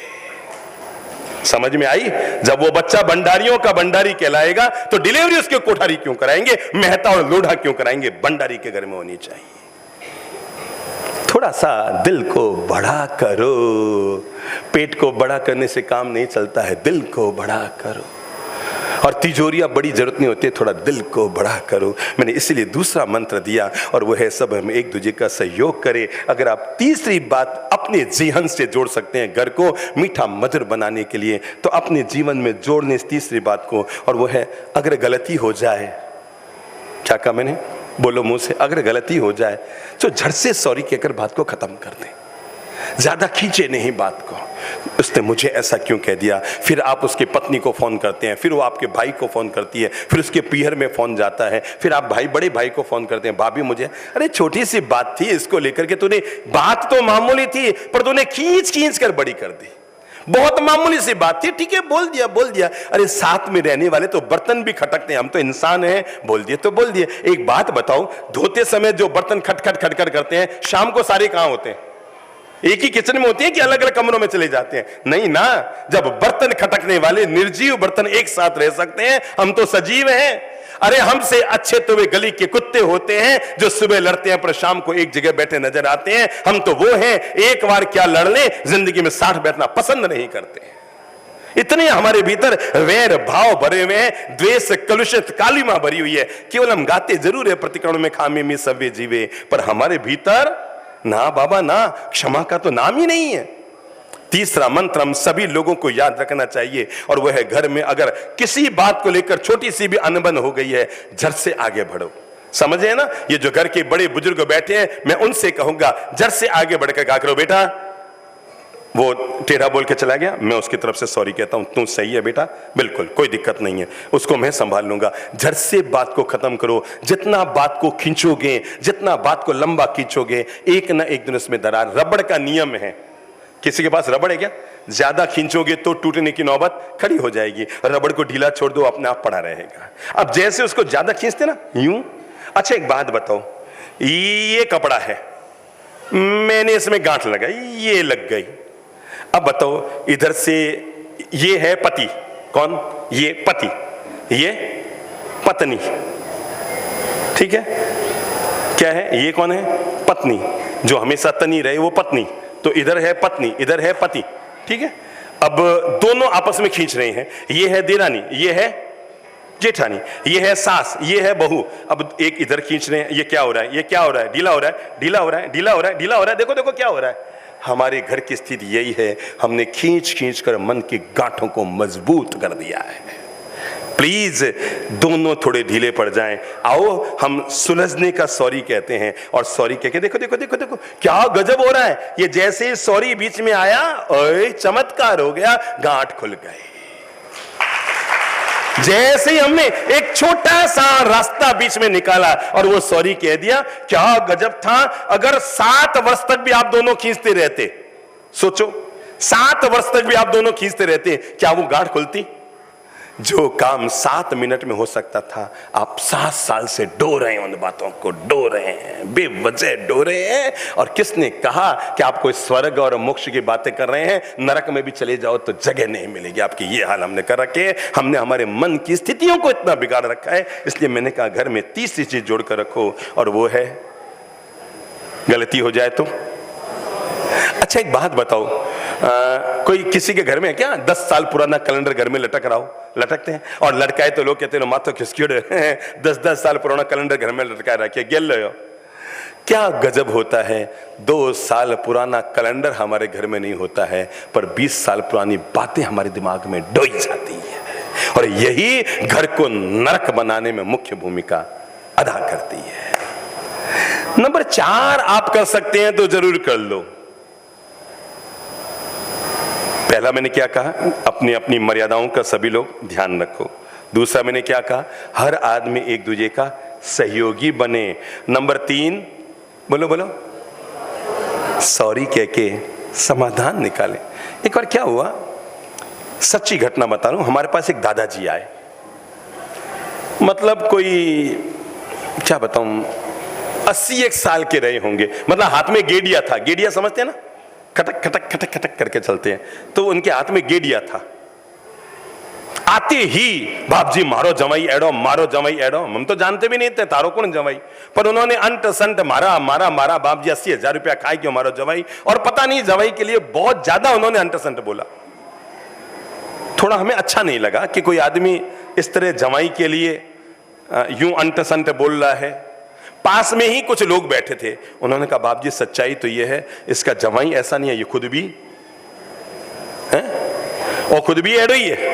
समझ में आई? जब वो बच्चा भंडारियों का भंडारी कहलाएगा तो डिलीवरी उसके कोठारी क्यों कराएंगे, मेहता और लोढ़ा क्यों कराएंगे? भंडारी के घर में होनी चाहिए। थोड़ा सा दिल को बड़ा करो, पेट को बड़ा करने से काम नहीं चलता है, दिल को बड़ा करो। और तिजोरियां बड़ी जरूरत नहीं होती, थोड़ा दिल को बड़ा करो। मैंने इसलिए दूसरा मंत्र दिया, और वह है सब हम एक दूसरे का सहयोग करें। अगर आप तीसरी बात अपने जीवन से जोड़ सकते हैं घर को मीठा मधुर बनाने के लिए, तो अपने जीवन में जोड़ने इस तीसरी बात को, और वह है अगर गलती हो जाए, क्या कहा मैंने, बोलो मुंह से, अगर गलती हो जाए तो झट से सॉरी कहकर बात को खत्म कर दें। ज्यादा खींचे नहीं बात को, उसने मुझे ऐसा क्यों कह दिया। फिर आप उसकी पत्नी को फोन करते हैं, फिर वो आपके भाई को फोन करती है, फिर उसके पीहर में फोन जाता है, फिर आप बड़े भाई को फोन करते हैं, भाभी मुझे, अरे छोटी सी बात थी इसको लेकर के, तूने बात तो मामूली थी पर तूने खींच खींच कर बड़ी कर दी। बहुत मामूली सी बात थी, ठीक है बोल दिया। अरे साथ में रहने वाले तो बर्तन भी खटकते हैं, हम तो इंसान हैं, बोल दिए तो बोल दिए। एक बात बताओ, धोते समय जो बर्तन खटखट खटखट करते हैं, शाम को सारे कहां होते हैं? एक ही किचन में होती है कि अलग अलग कमरों में चले जाते हैं? नहीं ना। जब बर्तन खटकने वाले निर्जीव बर्तन एक साथ रह सकते हैं, हम तो सजीव हैं। अरे हमसे अच्छे तो वे गली के कुत्ते होते हैं जो सुबह लड़ते हैं पर शाम को एक जगह बैठे नजर आते हैं। हम तो वो हैं, एक बार क्या लड़ ले, जिंदगी में साथ बैठना पसंद नहीं करते। इतने हमारे भीतर वैर भाव भरे हुए हैं, द्वेष कलुषित कालिमा भरी हुई है। केवल हम गाते जरूर है प्रतिक्रमण में खामे में सभ्य जीवे, पर हमारे भीतर ना बाबा ना, क्षमा का तो नाम ही नहीं है। तीसरा मंत्र हम सभी लोगों को याद रखना चाहिए, और वह है घर में अगर किसी बात को लेकर छोटी सी भी अनबन हो गई है, झट से आगे बढ़ो। समझे ना, ये जो घर के बड़े बुजुर्ग बैठे हैं, मैं उनसे कहूंगा झट से आगे बढ़कर क्या करो, बेटा वो टेढ़ा बोल के चला गया, मैं उसकी तरफ से सॉरी कहता हूं, तू सही है बेटा, बिल्कुल कोई दिक्कत नहीं है, उसको मैं संभाल लूंगा। झट से बात को खत्म करो। जितना बात को खींचोगे, जितना बात को लंबा खींचोगे, एक ना एक दिन उसमें दरार। रबड़ का नियम है, किसी के पास रबड़ है क्या? ज्यादा खींचोगे तो टूटने की नौबत खड़ी हो जाएगी, रबड़ को ढीला छोड़ दो, अपने आप पड़ा रहेगा। अब जैसे उसको ज्यादा खींचते ना यूं। अच्छा एक बात बताओ, ये कपड़ा है, मैंने इसमें गांठ लगाई, ये लग गई। अब बताओ इधर से ये है पति, कौन? ये पति, ये पत्नी, ठीक है? क्या है? ये कौन है? पत्नी, जो हमेशा तनी रहे वो पत्नी। तो इधर है पत्नी, इधर है पति, ठीक है? अब दोनों आपस में खींच रहे हैं, ये है देरानी, ये है जेठानी, ये है सास, ये है बहू। अब एक इधर खींच रहे हैं, ये क्या हो रहा है? ये क्या हो रहा है? ढीला हो रहा है, ढीला हो रहा है, ढीला हो रहा है, ढीला हो रहा है। देखो देखो क्या हो रहा है। हमारे घर की स्थिति यही है, हमने खींच खींच कर मन की गांठों को मजबूत कर दिया है। प्लीज दोनों थोड़े ढीले पड़ जाएं। आओ हम सुलझने का सॉरी कहते हैं, और सॉरी कह के देखो देखो देखो देखो क्या गजब हो रहा है। ये जैसे ही सॉरी बीच में आया, ओए चमत्कार हो गया, गांठ खुल गए। जैसे ही हमने एक छोटा सा रास्ता बीच में निकाला और वो सॉरी कह दिया, क्या गजब था। अगर 7 वर्ष तक भी आप दोनों खींचते रहते, सोचो 7 वर्ष तक भी आप दोनों खींचते रहते, क्या वो गांठ खुलती? जो काम 7 मिनट में हो सकता था, आप 7 साल से डो रहे हैं, उन बातों को डो रहे हैं, बेवजह डो रहे हैं। और किसने कहा कि आप कोई स्वर्ग और मोक्ष की बातें कर रहे हैं? नरक में भी चले जाओ तो जगह नहीं मिलेगी आपकी। ये हाल हमने कर रखे, हमने हमारे मन की स्थितियों को इतना बिगाड़ रखा है। इसलिए मैंने कहा घर में तीसरी चीज जोड़कर रखो, और वो है गलती हो जाए तो। अच्छा एक बात बताओ, कोई किसी के घर में क्या 10 साल पुराना कैलेंडर घर में लटक रहा हो? लटकते हैं, और लटकाए तो लोग कहते हैं मातो खिसकी 10 साल पुराना कैलेंडर घर में लटकाए रखे, गेल लो। क्या गजब होता है, 2 साल पुराना कैलेंडर हमारे घर में नहीं होता है, पर 20 साल पुरानी बातें हमारे दिमाग में डोई जाती है, और यही घर को नरक बनाने में मुख्य भूमिका अदा करती है। नंबर 4 आप कर सकते हैं तो जरूर कर लो। पहला मैंने क्या कहा? अपनी अपनी मर्यादाओं का सभी लोग ध्यान रखो। दूसरा मैंने क्या कहा? हर आदमी एक दूसरे का सहयोगी बने। नंबर 3 बोलो बोलो, सॉरी कह के समाधान निकाले। एक बार क्या हुआ, सच्ची घटना बता रहा हूं। हमारे पास एक दादाजी आए, मतलब कोई क्या बताऊं, 81 साल के रहे होंगे। मतलब हाथ में गेडिया था, गेडिया समझते हैं ना, खटक खटक खटक खटक करके चलते हैं, तो उनके हाथ में गेडिया था। आते ही बाप जी मारो जमाई एडो, मारो जमाई एडो। हम तो जानते भी नहीं थे तारो कौन जमाई, पर उन्होंने अंट संट मारा मारा मारा। बाप जी 80,000 रुपया खाए क्यों मारो जमाई, और पता नहीं जमाई के लिए बहुत ज्यादा उन्होंने अंट संट बोला। थोड़ा हमें अच्छा नहीं लगा कि कोई आदमी इस तरह जमाई के लिए यूं अंट संट बोल रहा है। पास में ही कुछ लोग बैठे थे, उन्होंने कहा बाप जी सच्चाई तो ये है, इसका जमाई ऐसा नहीं है, ये खुद भी है और खुद भी एडो ही है।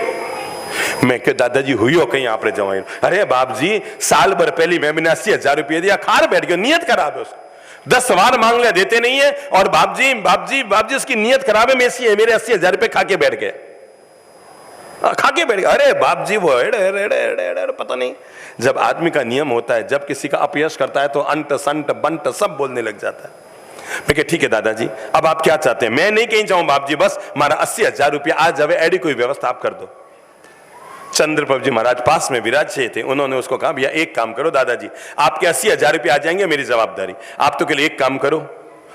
मैं कह दादाजी हुई हो कहीं आप रे जमाई? अरे बाप जी साल भर पहले मैंने 80,000 रुपये दिया, खार बैठ गया, नियत खराब है उसको। 10 सवाल मांग ले देते नहीं है, और बाप जी उसकी नियत खराब है, मेरे 80,000 रुपये खा के बैठ गए, खा के बैठ गया। अरे बाप जी वो पता नहीं। जब आदमी का नियम होता है, जब किसी का अपयश करता है तो अंट संट बंट सब बोलने लग जाता है। मैं कहा ठीक है दादाजी, अब आप क्या चाहते हैं? मैं नहीं कहीं जाऊं बाप जी, बस हमारा 80,000 रुपया आ जावे, एडी कोई व्यवस्था आप कर दो। चंद्रप्रभ जी महाराज पास में विराजे थे, उन्होंने उसको कहा भैया एक काम करो दादाजी, आपके 80,000 रुपया आ जाएंगे, मेरी जवाबदारी। आप तो के लिए एक काम करो,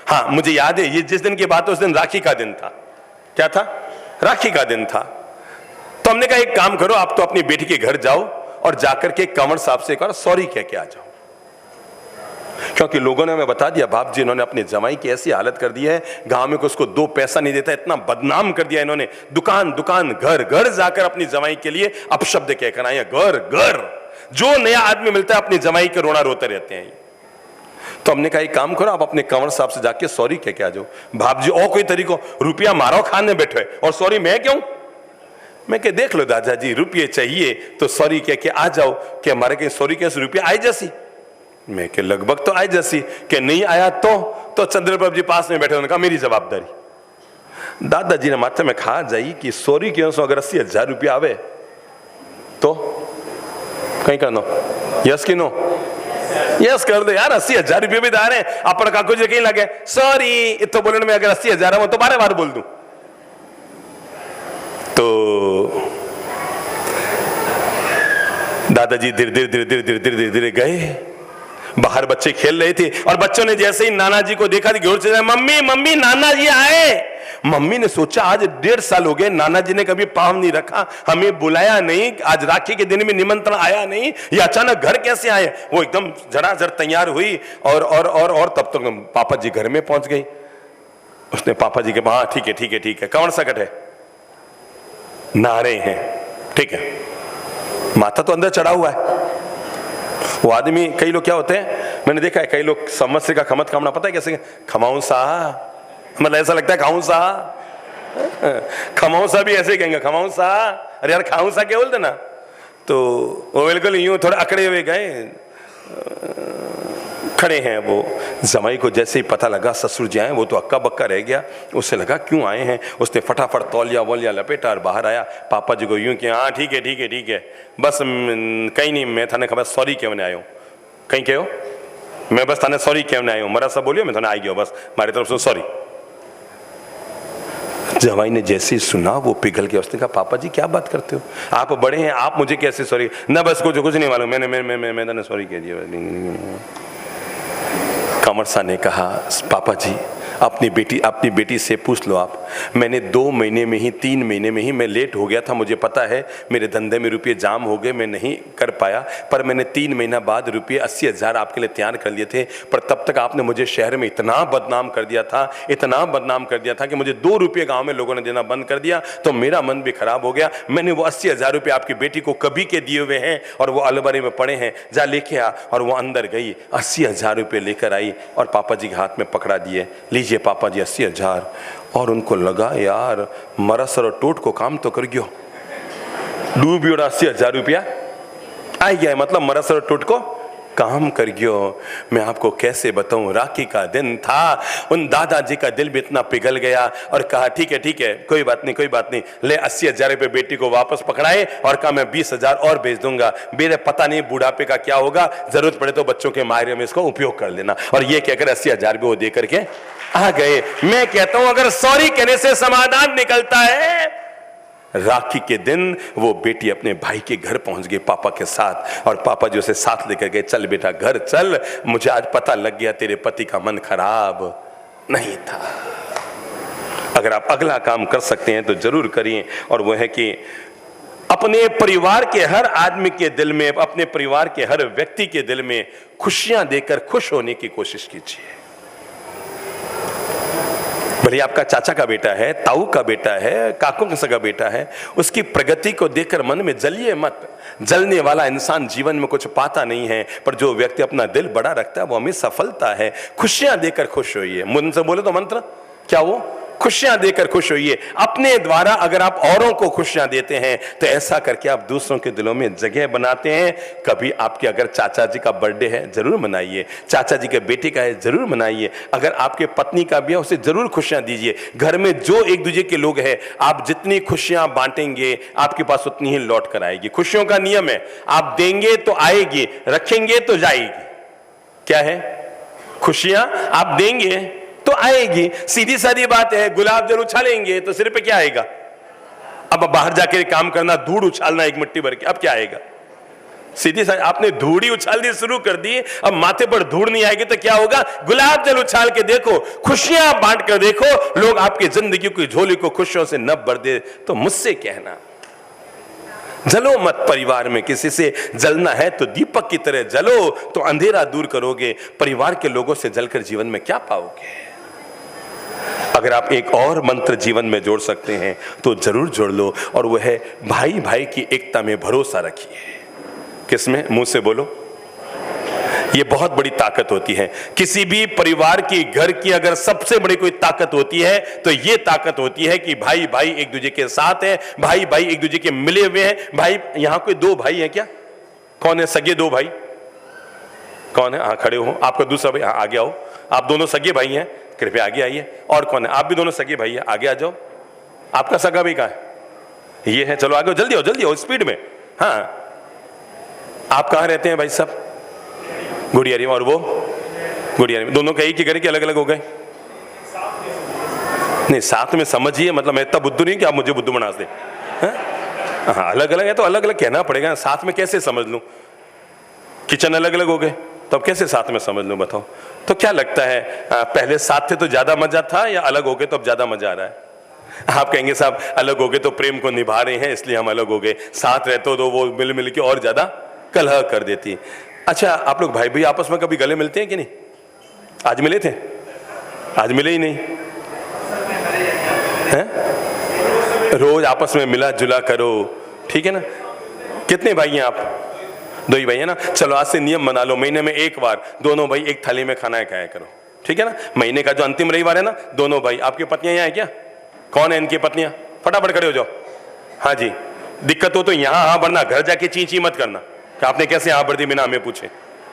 हाँ मुझे याद है ये जिस दिन की बात है उस दिन राखी का दिन था। क्या था? राखी का दिन था। तो हमने कहा एक काम करो, आप तो अपनी बेटी के घर जाओ और जाकर के कंवर साहब से एक बार सॉरी कह के आ जाओ, क्योंकि लोगों ने हमें बता दिया बाप जी इन्होंने अपने जमाई की ऐसी हालत कर दी है, गांव में उसको 2 पैसा नहीं देता, इतना बदनाम कर दिया इन्होंने। दुकान दुकान घर घर जाकर अपनी जमाई के लिए अपशब्द कहकर आए, घर घर जो नया आदमी मिलता है अपनी जमाई के रोना रोते रहते हैं। तो हमने कहा एक काम करो, आप अपने कंवर साहब से जाके सॉरी कह के आ जाओ। बाप जी और कोई तरीको, रुपया मारो खाने बैठे और सॉरी मैं क्यों? मैं कह देख लो दादाजी, रुपये चाहिए तो सॉरी कह के आ जाओ, कि हमारे कहीं सॉरी कैसे रुपया आई जैसी? मैं कह लगभग तो आई जैसी, कि नहीं आया तो चंद्रप्रभ जी पास में बैठे, उन्होंने कहा मेरी जवाबदारी। दादाजी ने माथे में खा जाई कि सॉरी क्यों सो अगर 80,000 रुपया आवे तो कहीं करनो यस कि नो? यस कर दो यार, 80,000 रुपये भी दार है अपन काकू जी कहीं लगे सॉरी इतो बोलने में अगर 80,000 है वो तो बार बार बोल दूं। तो दादाजी धीरे धीरे धीरे धीरे धीरे धीरे धीरे गए। बाहर बच्चे खेल रहे थे और बच्चों ने जैसे ही नाना जी को देखा घोर से मम्मी मम्मी नाना जी आए। मम्मी ने सोचा आज 1.5 साल हो गए नाना जी ने कभी पाँव नहीं रखा, हमें बुलाया नहीं, आज राखी के दिन में निमंत्रण आया नहीं, ये अचानक घर कैसे आए। वो एकदम झड़ाझड़ तैयार हुई और तब तक पापा जी घर में पहुंच गई। उसने पापा जी के हाँ ठीक है ठीक है ठीक है, कौन सा कट है? नारे हैं, ठीक है। माथा तो अंदर चढ़ा हुआ है। वो आदमी, कई लोग क्या होते हैं, मैंने देखा है कई लोग समस्या का खमत खामना पता है कैसे, खमाऊं सा, मतलब ऐसा लगता है खाऊं सा, खमाऊं सा भी ऐसे कहेंगे खमाऊं सा, अरे यार खाऊं सा क्या बोलते ना। तो वो बिल्कुल यूं थोड़े अकड़े हुए गए, खड़े हैं। वो जमाई को जैसे ही पता लगा ससुर जी आए, वो तो अक्का बक्का रह गया। उसे लगा क्यों आए हैं, उसने फटाफट तौलिया वोलिया लपेटा और बाहर आया। पापा जी को यूं किया, हाँ ठीक है ठीक है ठीक है, बस कहीं नहीं, मैं थाने खबर सॉरी क्यों नहीं आयो, कहीं कहो मैं बस थाने सॉरी क्यों नहीं आयो, मरा सब बोलियो मैं थाने आ गया, बस हमारी तरफ से सॉरी। जवाई ने जैसे ही सुना वो पिघल गया। उसने कहा पापा जी क्या बात करते हो, आप बड़े हैं, आप मुझे कैसे सॉरी? ना बस कुछ नहीं मालूम, मैंने सॉरी कह दिया। कमर सा ने कहा पापा जी अपनी बेटी से पूछ लो आप, मैंने 2 महीने में ही 3 महीने में ही मैं लेट हो गया था, मुझे पता है मेरे धंधे में रुपये जाम हो गए, मैं नहीं कर पाया, पर मैंने 3 महीना बाद रुपये 80,000 आपके लिए तैयार कर लिए थे। पर तब तक आपने मुझे शहर में इतना बदनाम कर दिया था, इतना बदनाम कर दिया था कि मुझे 2 रुपये गाँव में लोगों ने देना बंद कर दिया, तो मेरा मन भी खराब हो गया। मैंने वो 80,000 रुपये आपकी बेटी को कभी के दिए हुए हैं और वो अलमारी में पड़े हैं, जा लेके आ। और वो अंदर गई, 80,000 रुपये लेकर आई और पापा जी के हाथ में पकड़ा दिए, लीजिए पापा जी 80,000। और उनको लगा यार मरसर और टोट को काम तो कर गयो, डूब 80,000 रुपया आ गया, मतलब मरसर और टोट को काम कर गयो। मैं आपको कैसे बताऊं, राखी का दिन था, उन दादाजी का दिल भी इतना पिघल गया और कहा ठीक है कोई बात नहीं कोई बात नहीं, ले 80,000 रुपये बेटी को वापस पकड़ाए और कहा मैं 20,000 और भेज दूंगा, मेरे पता नहीं बुढ़ापे का क्या होगा, जरूरत पड़े तो बच्चों के मायरे में इसको उपयोग कर लेना। और ये कहकर 80,000 रुपये वो दे करके आ गए। मैं कहता हूं अगर सॉरी कहने से समाधान निकलता है, राखी के दिन वो बेटी अपने भाई के घर पहुंच गई पापा के साथ, और पापा जी उसे साथ लेकर गए, चल बेटा घर चल, मुझे आज पता लग गया तेरे पति का मन खराब नहीं था। अगर आप अगला काम कर सकते हैं तो जरूर करिए, और वो है कि अपने परिवार के हर आदमी के दिल में, अपने परिवार के हर व्यक्ति के दिल में खुशियां देकर खुश होने की कोशिश कीजिए। भले आपका चाचा का बेटा है, ताऊ का बेटा है, काकों का सगा बेटा है, उसकी प्रगति को देखकर मन में जलिए मत। जलने वाला इंसान जीवन में कुछ पाता नहीं है, पर जो व्यक्ति अपना दिल बड़ा रखता है वो हमें सफलता है। खुशियां देकर खुश होइए। मुझ से बोले तो मंत्र क्या, वो खुशियां देकर खुश होइए। अपने द्वारा अगर आप औरों को खुशियां देते हैं तो ऐसा करके आप दूसरों के दिलों में जगह बनाते हैं। कभी आपके अगर चाचा जी का बर्थडे है जरूर मनाइए, चाचा जी के बेटे का है जरूर मनाइए, अगर आपके पत्नी का भी है उसे जरूर खुशियां दीजिए। घर में जो एक दूसरे के लोग हैं, आप जितनी खुशियां बांटेंगे आपके पास उतनी ही लौट कर आएगी। खुशियों का नियम है, आप देंगे तो आएगी, रखेंगे तो जाएगी। क्या है? खुशियां आप देंगे तो आएगी, सीधी सादी बात है। गुलाब जल उछालेंगे तो सिर पे क्या आएगा? अब बाहर जाकर काम करना, धूड़ उछालना एक मिट्टी भर के, अब क्या आएगा? सीधी सादी। आपने धूड़ी उछाल दी शुरू कर दी, अब माथे पर धूड़ नहीं आएगी तो क्या होगा? गुलाब जल उछाल के देखो, खुशियां बांट कर देखो, लोग आपकी जिंदगी की झोली को खुशियों से न भर दे तो मुझसे कहना। जलो मत, परिवार में किसी से जलना है तो दीपक की तरह जलो, तो अंधेरा दूर करोगे। परिवार के लोगों से जलकर जीवन में क्या पाओगे? अगर आप एक और मंत्र जीवन में जोड़ सकते हैं तो जरूर जोड़ लो, और वह है भाई भाई की एकता में भरोसा रखिए। किसमें? मुंह से बोलो। यह बहुत बड़ी ताकत होती है। किसी भी परिवार की, घर की अगर सबसे बड़ी कोई ताकत होती है तो यह ताकत होती है कि भाई भाई एक दूसरे के साथ है, भाई भाई एक दूसरे के मिले हुए हैं। भाई, यहां कोई 2 भाई हैं क्या? कौन है सगे 2 भाई? कौन है? हाँ खड़े हो। आपका दूसरा भाई? हाँ आगे आओ। आप दोनों सगे भाई हैं, कृपया आगे आइए। और कौन है? आप भी दोनों सगे भाई हैं, आगे आ जाओ। आपका सगा भाई कहाँ है? ये है, चलो आगे जल्दी हो स्पीड में। हाँ, आप कहाँ रहते हैं भाई साहब? गुड़ियारी में। और वो गुड़ियारी में। दोनों कहीं की घर के अलग अलग हो गए? नहीं, साथ में समझिए, मतलब मैं इतना बुद्धू नहीं कि आप मुझे बुद्धू बना दे। हाँ, अलग अलग है तो अलग अलग कहना पड़ेगा, साथ में कैसे समझ लूं? किचन अलग अलग हो गए तो अब कैसे साथ में समझ लूं, बताओ? तो क्या लगता है, पहले साथ थे तो ज्यादा मजा था या अलग हो गए तो अब ज्यादा मजा आ रहा है? आप कहेंगे साहब अलग हो गए तो प्रेम को निभा रहे हैं इसलिए हम अलग हो गए, साथ रहते तो वो मिल मिल के और ज्यादा कलह कर देती। अच्छा, आप लोग भाई भाई आपस में कभी गले मिलते हैं कि नहीं? आज मिले थे? आज मिले ही नहीं हैं? रोज आपस में मिला जुला करो, ठीक है ना? कितने भाई हैं आप? 2 ही भाई है ना? चलो आज से नियम बना लो, महीने में एक बार दोनों भाई एक थाली में खाना खाया करो, ठीक है ना? महीने का जो अंतिम रविवार है ना, दोनों भाई। आपकी पत्नियां यहाँ है क्या? कौन है इनकी पत्नियां? फटाफट खड़े हो जाओ। हाँ जी, दिक्कत हो तो यहाँ हाँ भरना, घर जाके ची ची मत करना कि आपने कैसे हाँ भर दी बिना हमें पूछे।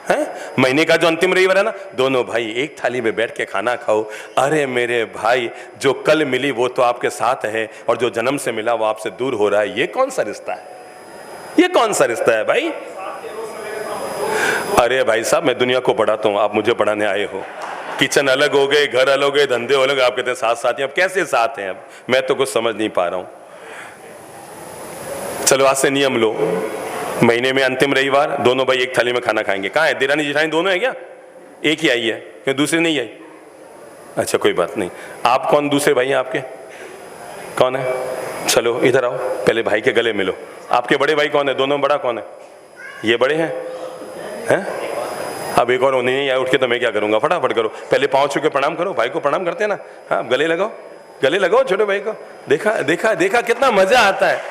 हैं? महीने का जो अंतिम रविवार है ना, दोनों भाई एक थाली में बैठ के खाना खाओ। अरे मेरे भाई, जो कल मिली वो तो आपके साथ है और जो जन्म से मिला वो आपसे दूर हो रहा है। ये कौन सा रिश्ता है? ये कौन सा रिश्ता है भाई? अरे भाई साहब, मैं दुनिया को पढ़ाता हूँ, आप मुझे पढ़ाने आए हो। किचन अलग हो गए, घर अलग हो गए, धंधे अलग, आप कहते हैं साथ साथ हैं। अब कैसे साथ हैं? अब मैं तो कुछ समझ नहीं पा रहा हूं। चलो आज से नियम लो, महीने में अंतिम रविवार दोनों भाई एक थाली में खाना खाएंगे। कहाँ है देरानी जेठानी? दोनों है क्या? एक ही आई है, क्यों दूसरी नहीं आई? अच्छा कोई बात नहीं। आप कौन दूसरे भाई हैं आपके? कौन है? चलो इधर आओ, पहले भाई के गले मिलो। आपके बड़े भाई कौन है? दोनों बड़ा कौन है? ये बड़े हैं? अब एक और नहीं आया उठ के तो मैं क्या करूंगा? फटाफट करो, पहले पाँव छू के प्रणाम करो। भाई को प्रणाम करते हैं ना? हाँ, गले लगाओ, गले लगाओ छोटे भाई को। देखा देखा देखा कितना मजा आता है।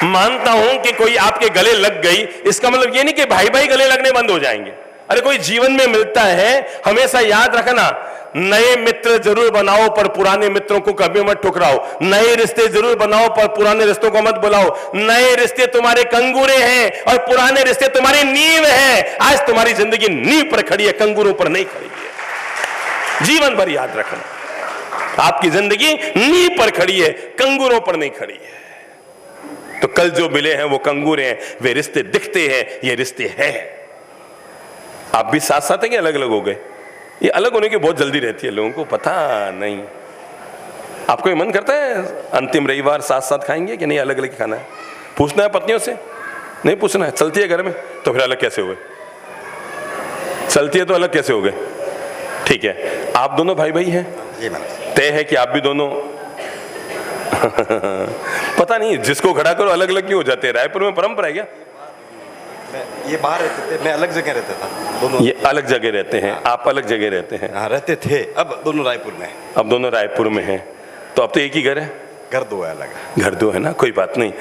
मानता हूं कि कोई आपके गले लग गई, इसका मतलब ये नहीं कि भाई भाई गले लगने बंद हो जाएंगे। अरे कोई जीवन में मिलता है, हमेशा याद रखना, नए मित्र जरूर बनाओ पर पुराने मित्रों को कभी मत ठुकराओ। नए रिश्ते जरूर बनाओ पर पुराने रिश्तों को मत बुलाओ। नए रिश्ते तुम्हारे कंगूरे हैं और पुराने रिश्ते तुम्हारी नींव हैं। आज तुम्हारी जिंदगी नींव पर खड़ी है, कंगूरों पर नहीं खड़ी है। जीवन भर याद रखना, आपकी जिंदगी नींव पर खड़ी है, कंगूरों पर नहीं खड़ी है। तो कल जो मिले हैं वो कंगूरे हैं, वे रिश्ते दिखते हैं, ये रिश्ते हैं। आप भी साथ साथ हैं कि अलग अलग हो गए? ये अलग होने की बहुत जल्दी रहती है लोगों को, पता नहीं। आपको ये मन करता है अंतिम रविवार साथ साथ खाएंगे कि नहीं अलग अलग खाना है? पूछना है पत्नियों से? नहीं पूछना है? चलती है घर में तो फिर अलग कैसे हो गए? चलती है तो अलग कैसे हो गए? ठीक है, आप दोनों भाई भाई हैं? तय है कि आप भी दोनों पता नहीं जिसको खड़ा करो अलग अलग क्यों हो जाते हैं? रायपुर में परंपरा है क्या? ये बाहर रहते थे, मैं अलग जगह रहता था। दोनों ये अलग जगह रहते हैं, आप अलग जगह रहते हैं? हाँ रहते थे, अब दोनों रायपुर में। अब दोनों रायपुर में हैं, तो अब तो एक ही घर है? घर दो है अलग। घर दो है ना, कोई बात नहीं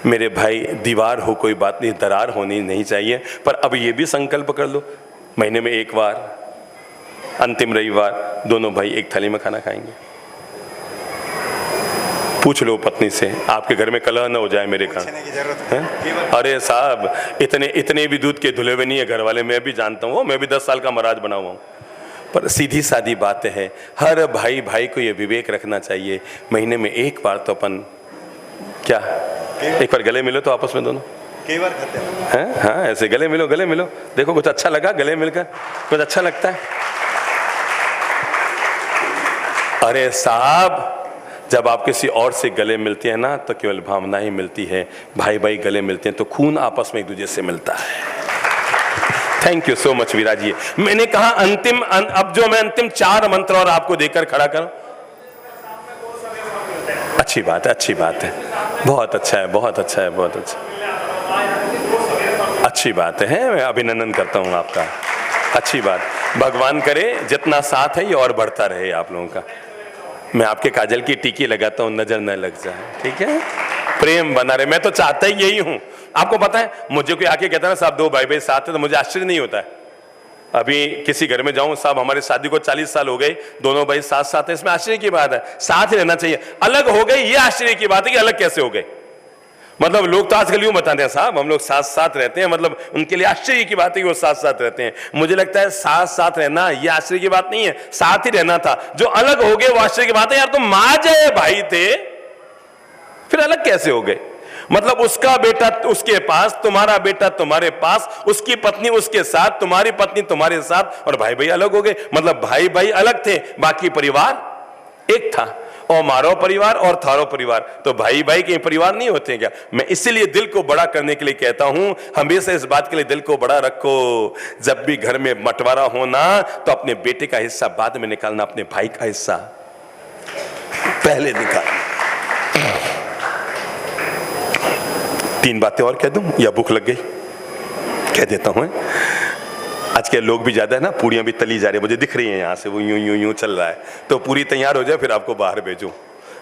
मेरे भाई, दीवार हो कोई बात नहीं, दरार होनी नहीं चाहिए। पर अब ये भी संकल्प कर लो, महीने में एक बार अंतिम रविवार दोनों भाई एक थाली में खाना खाएंगे। पूछ लो पत्नी से, आपके घर में कलह न हो जाए मेरे का। अरे साहब, इतने भी दूध के धुले हुए नहीं है घर वाले, मैं भी जानता हूँ, मैं भी 10 साल का महाराज बना हुआ हूँ। पर सीधी सादी बात है, हर भाई भाई को ये विवेक रखना चाहिए, महीने में एक बार तो अपन क्या एक बार गले मिलो तो आपस में दोनों कई बार खाते हैं। हाँ, ऐसे गले मिलो, गले मिलो। देखो कुछ अच्छा लगा गले मिलकर? कुछ अच्छा लगता है? अरे साहब, जब आप किसी और से गले मिलते हैं ना तो केवल भावना ही मिलती है। भाई भाई गले मिलते हैं तो खून आपस में एक दूसरे से मिलता है। थैंक यू सो मच वीरा जी। मैंने कहा अब जो मैं अंतिम 4 मंत्र और आपको देकर खड़ा करूं। अच्छी बात है, अच्छी बात है, बहुत अच्छा है, बहुत अच्छा है, बहुत अच्छा, अच्छी बात है। मैं अभिनंदन करता हूं आपका, अच्छी बात। भगवान करे जितना साथ है ये और बढ़ता रहे आप लोगों का। मैं आपके काजल की टीकी लगाता हूं, नजर न लग जाए, ठीक है? प्रेम बना रहे, मैं तो चाहता ही यही हूं। आपको पता है, मुझे कोई आके कहता है ना साहब 2 भाई भाई साथ है, तो मुझे आश्चर्य नहीं होता है। अभी किसी घर में जाऊं, साहब हमारी शादी को 40 साल हो गए, दोनों भाई साथ साथ है, इसमें आश्चर्य की बात है? साथ ही रहना चाहिए। अलग हो गए ये आश्चर्य की बात है कि अलग कैसे हो गए। मतलब लोग तो आजकल यूं बताते हैं साहब हम लोग साथ साथ रहते हैं, मतलब उनके लिए आश्चर्य की बात है कि वो साथ साथ रहते हैं। मुझे लगता है साथ साथ रहना ये आश्चर्य की बात नहीं है, साथ ही रहना था। जो अलग हो गए वो आश्चर्य की बात है। यार तुम मां जय भाई थे, फिर अलग कैसे हो गए? मतलब उसका बेटा उसके पास, तुम्हारा बेटा तुम्हारे पास, उसकी पत्नी उसके साथ, तुम्हारी पत्नी तुम्हारे साथ, और भाई भाई अलग हो गए। मतलब भाई भाई अलग थे, बाकी परिवार एक था। और मारो परिवार और थारो परिवार, तो भाई भाई के परिवार नहीं होते क्या? मैं इसीलिए दिल को बड़ा करने के लिए कहता हूं, हमेशा इस बात के लिए दिल को बड़ा रखो, जब भी घर में बंटवारा होना तो अपने बेटे का हिस्सा बाद में निकालना, अपने भाई का हिस्सा पहले निकालना। 3 बातें और कह दूं या भूख लग गई? कह देता हूं। आज के लोग भी ज्यादा है ना, पूड़ियां भी तली जा रही है, मुझे दिख रही है यहां से, वो यूं यूं यूं चल रहा है। तो पूरी तैयार हो जाए फिर आपको बाहर भेजूं,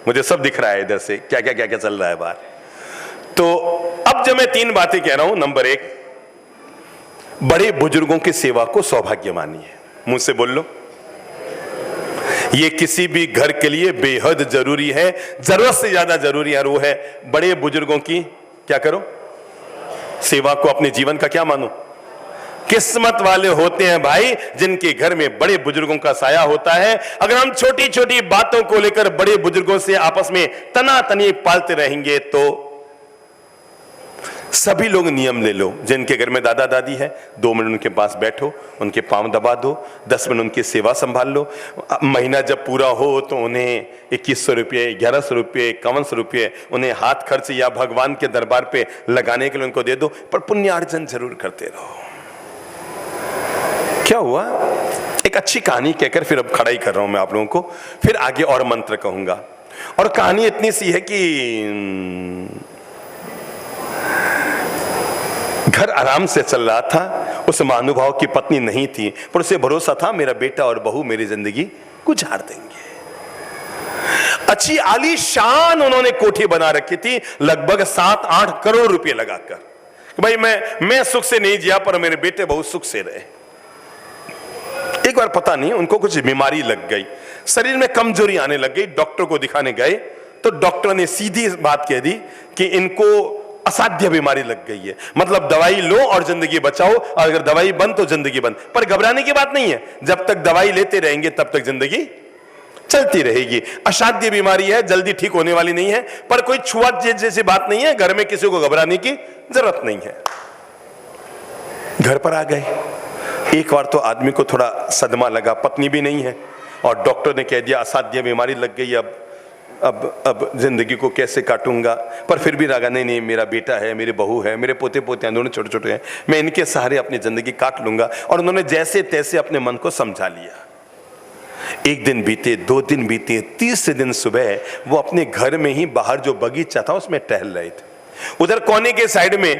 मुझे सब दिख रहा है इधर से, क्या क्या क्या क्या चल रहा है बाहर। तो अब जब मैं 3 बातें कह रहा हूं, नंबर 1, बड़े बुजुर्गों की सेवा को सौभाग्य मानिए। मुझसे बोल लो, ये किसी भी घर के लिए बेहद जरूरी है, जरूरत से ज्यादा जरूरी है। वो है बड़े बुजुर्गों की क्या करो? सेवा को अपने जीवन का क्या मानो? किस्मत वाले होते हैं भाई जिनके घर में बड़े बुजुर्गों का साया होता है। अगर हम छोटी छोटी बातों को लेकर बड़े बुजुर्गों से आपस में तनातनी पालते रहेंगे तो सभी लोग नियम ले लो। जिनके घर में दादा दादी है, 2 मिनट उनके पास बैठो, उनके पांव दबा दो, 10 मिनट उनकी सेवा संभाल लो। महीना जब पूरा हो तो उन्हें 2100 रुपये, 1100 रुपये, 5100 रुपये उन्हें हाथ खर्च या भगवान के दरबार पे लगाने के लिए उनको दे दो, पर पुण्यार्जन जरूर करते रहो। क्या हुआ? एक अच्छी कहानी कहकर फिर अब खड़ा ही कर रहा हूं मैं आप लोगों को, फिर आगे और मंत्र कहूंगा। और कहानी इतनी सी है कि घर आराम से चल रहा था, उस महानुभाव की पत्नी नहीं थी, पर उसे भरोसा था मेरा बेटा और बहू मेरी जिंदगी गुजार देंगे। अच्छी आलीशान उन्होंने कोठी बना रखी थी, लगभग 7-8 करोड़ रुपए लगाकर। भाई मैं सुख से नहीं जिया, पर मेरे बेटे बहुत सुख से रहे। एक बार पता नहीं उनको कुछ बीमारी लग गई, शरीर में कमजोरी आने लग गई। डॉक्टर को दिखाने गए तो डॉक्टर ने सीधी बात कह दी कि इनको असाध्य बीमारी लग गई है, मतलब दवाई लो और जिंदगी बचाओ, और अगर दवाई बंद तो जिंदगी बंद। पर घबराने की बात नहीं है, जब तक दवाई लेते रहेंगे तब तक जिंदगी चलती रहेगी। असाध्य बीमारी है, जल्दी ठीक होने वाली नहीं है, पर कोई छुआछूत जैसी बात नहीं है। घर में किसी को घबराने की जरूरत नहीं है। घर पर आ गए, एक बार तो आदमी को थोड़ा सदमा लगा, पत्नी भी नहीं है और डॉक्टर ने कह दिया असाध्य बीमारी लग गई, अब जिंदगी को कैसे काटूंगा। पर फिर भी लगा नहीं, मेरा बेटा है, मेरी बहू है, मेरे पोते पोते दोनों छोटे छोटे हैं, मैं इनके सहारे अपनी जिंदगी काट लूंगा। और उन्होंने जैसे तैसे अपने मन को समझा लिया। 1 दिन बीते, 2 दिन बीते, 30 दिन सुबह वो अपने घर में ही बाहर जो बगीचा था उसमें टहल रहे थे। उधर कोने के साइड में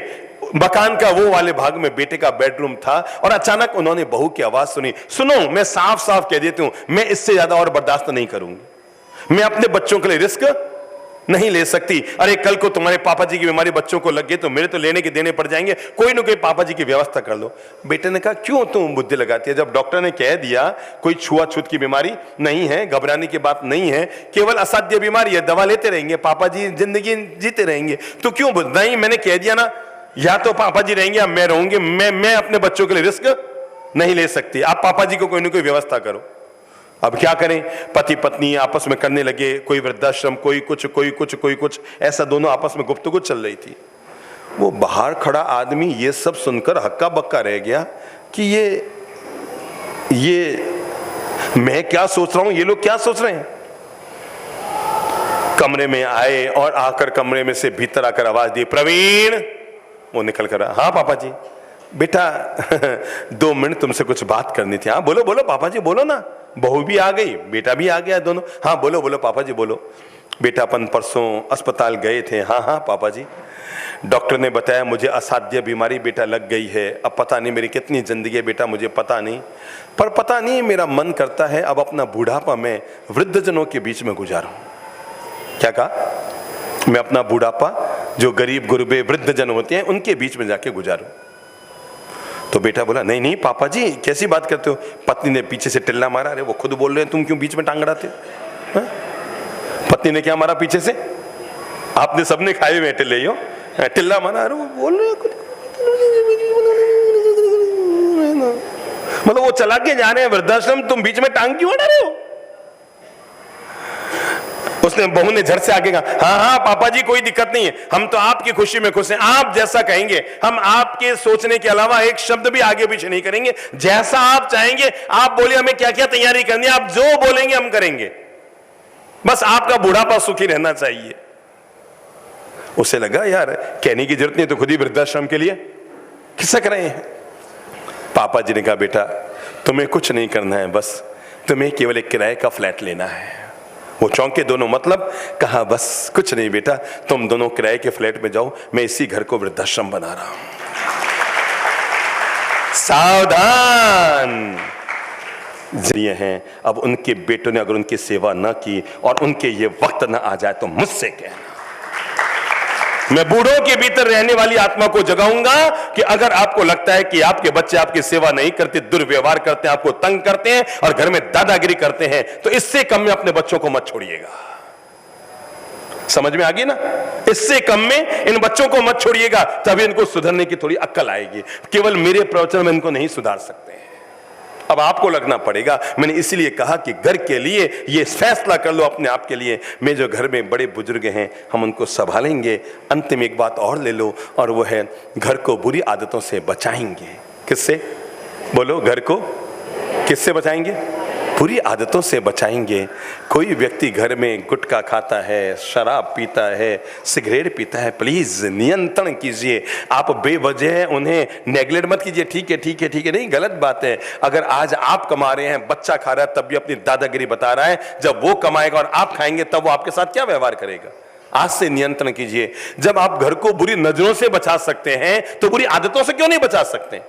मकान का वो वाले भाग में बेटे का बेडरूम था, और अचानक उन्होंने बहू की आवाज सुनी। सुनो, मैं साफ साफ कह देती हूं, मैं इससे ज्यादा और बर्दाश्त नहीं करूंगी। मैं अपने बच्चों के लिए रिस्क नहीं ले सकती। अरे कल को तुम्हारे पापा जी की बीमारी बच्चों को लग गई तो मेरे तो लेने के देने पड़ जाएंगे, कोई ना कोई पापा जी की व्यवस्था कर लो। बेटे ने कहा क्यों तुम बुद्धि लगाती है? जब डॉक्टर ने कह दिया कोई छुआछूत की बीमारी नहीं है, घबराने की बात नहीं है, केवल असाध्य बीमारी है, दवा लेते रहेंगे, पापा जी जिंदगी जीते रहेंगे, तो क्यों? नहीं, मैंने कह दिया ना, या तो पापा जी रहेंगे या मैं रहूंगी। मैं अपने बच्चों के लिए रिस्क नहीं ले सकती। आप पापा जी को कोई ना कोई व्यवस्था करो। अब क्या करें? पति पत्नी आपस में करने लगे, कोई वृद्धाश्रम, कोई कुछ, ऐसा दोनों आपस में गुफ्तगू चल रही थी। वो बाहर खड़ा आदमी ये सब सुनकर हक्का बक्का रह गया कि ये मैं क्या सोच रहा हूं, ये लोग क्या सोच रहे हैं। कमरे में आए और आकर कमरे में से भीतर आकर आवाज दी, प्रवीण। वो निकल कर, हाँ पापा जी। बेटा 2 मिनट तुमसे कुछ बात करनी थी। हाँ बोलो बोलो पापा जी, बोलो ना। बहू भी आ गई, बेटा भी आ गया दोनों। हाँ बोलो बोलो पापा जी बोलो। बेटा अपन परसों अस्पताल गए थे। हाँ पापा जी, डॉक्टर ने बताया मुझे असाध्य बीमारी बेटा लग गई है। अब पता नहीं मेरी कितनी जिंदगी है बेटा, मुझे पता नहीं, पर पता नहीं मेरा मन करता है अब अपना बुढ़ापा मैं वृद्धजनों के बीच में गुजारूं। क्या कहा? मैं अपना बुढ़ापा जो गरीब गुरबे वृद्धजन होते हैं उनके बीच में जाके गुजारूं। तो बेटा बोला नहीं पापा जी कैसी बात करते हो। पत्नी ने पीछे से टिल्ला मारा, अरे वो खुद बोल रहे हैं, तुम क्यों बीच में टांग अड़ाते हो? पत्नी ने क्या मारा पीछे से? आपने सबने खाए हुए टिल्ले हो, टिल्ला मना रहे हो, बोल रहे हो कुछ, मतलब वो चला के जा रहे हैं वृद्धाश्रम, तुम बीच में टांग क्यों अड़ा रहे हो? उसने बहू ने झट से आगे कहा, हाँ हाँ पापा जी कोई दिक्कत नहीं है, हम तो आपकी खुशी में खुश हैं, आप जैसा कहेंगे हम आपके सोचने के अलावा एक शब्द भी आगे पीछे नहीं करेंगे, जैसा आप चाहेंगे। आप बोले हमें क्या क्या तैयारी करनी है, आप जो बोलेंगे हम करेंगे, बस आपका बुढ़ापा सुखी रहना चाहिए। उसे लगा यार कहने की जरूरत नहीं, तो खुद ही वृद्धाश्रम के लिए खिसक रहे हैं। पापा जी ने कहा, बेटा तुम्हें कुछ नहीं करना है, बस तुम्हें केवल एक किराए का फ्लैट लेना है। वो चौंके दोनों, मतलब कहा बस कुछ नहीं बेटा, तुम दोनों किराए के फ्लैट में जाओ, मैं इसी घर को वृद्धाश्रम बना रहा हूं। सावधान जरिए हैं। अब उनके बेटों ने अगर उनकी सेवा न की और उनके ये वक्त न आ जाए तो मुझसे कहना, मैं बूढ़ों के भीतर रहने वाली आत्मा को जगाऊंगा कि अगर आपको लगता है कि आपके बच्चे आपकी सेवा नहीं करते, दुर्व्यवहार करते हैं, आपको तंग करते हैं और घर में दादागिरी करते हैं, तो इससे कम में अपने बच्चों को मत छोड़िएगा। समझ में आ गई ना? इससे कम में इन बच्चों को मत छोड़िएगा, तभी इनको सुधरने की थोड़ी अक्ल आएगी। केवल मेरे प्रवचन में इनको नहीं सुधार सकते हैं, अब आपको लगना पड़ेगा। मैंने इसलिए कहा कि घर के लिए ये फैसला कर लो अपने आप के लिए, मैं जो घर में बड़े बुजुर्ग हैं हम उनको संभालेंगे। अंतिम एक बात और ले लो, और वो है घर को बुरी आदतों से बचाएंगे। किससे? बोलो, घर को किससे बचाएंगे? बुरी आदतों से बचाएंगे। कोई व्यक्ति घर में गुटखा खाता है, शराब पीता है, सिगरेट पीता है, प्लीज नियंत्रण कीजिए। आप बेवजह उन्हें नेग्लेक्ट मत कीजिए। ठीक है ठीक है ठीक है, नहीं गलत बात है। अगर आज आप कमा रहे हैं, बच्चा खा रहा है, तब भी अपनी दादागिरी बता रहा है, जब वो कमाएगा और आप खाएंगे तब वो आपके साथ क्या व्यवहार करेगा? आज से नियंत्रण कीजिए। जब आप घर को बुरी नजरों से बचा सकते हैं तो बुरी आदतों से क्यों नहीं बचा सकते?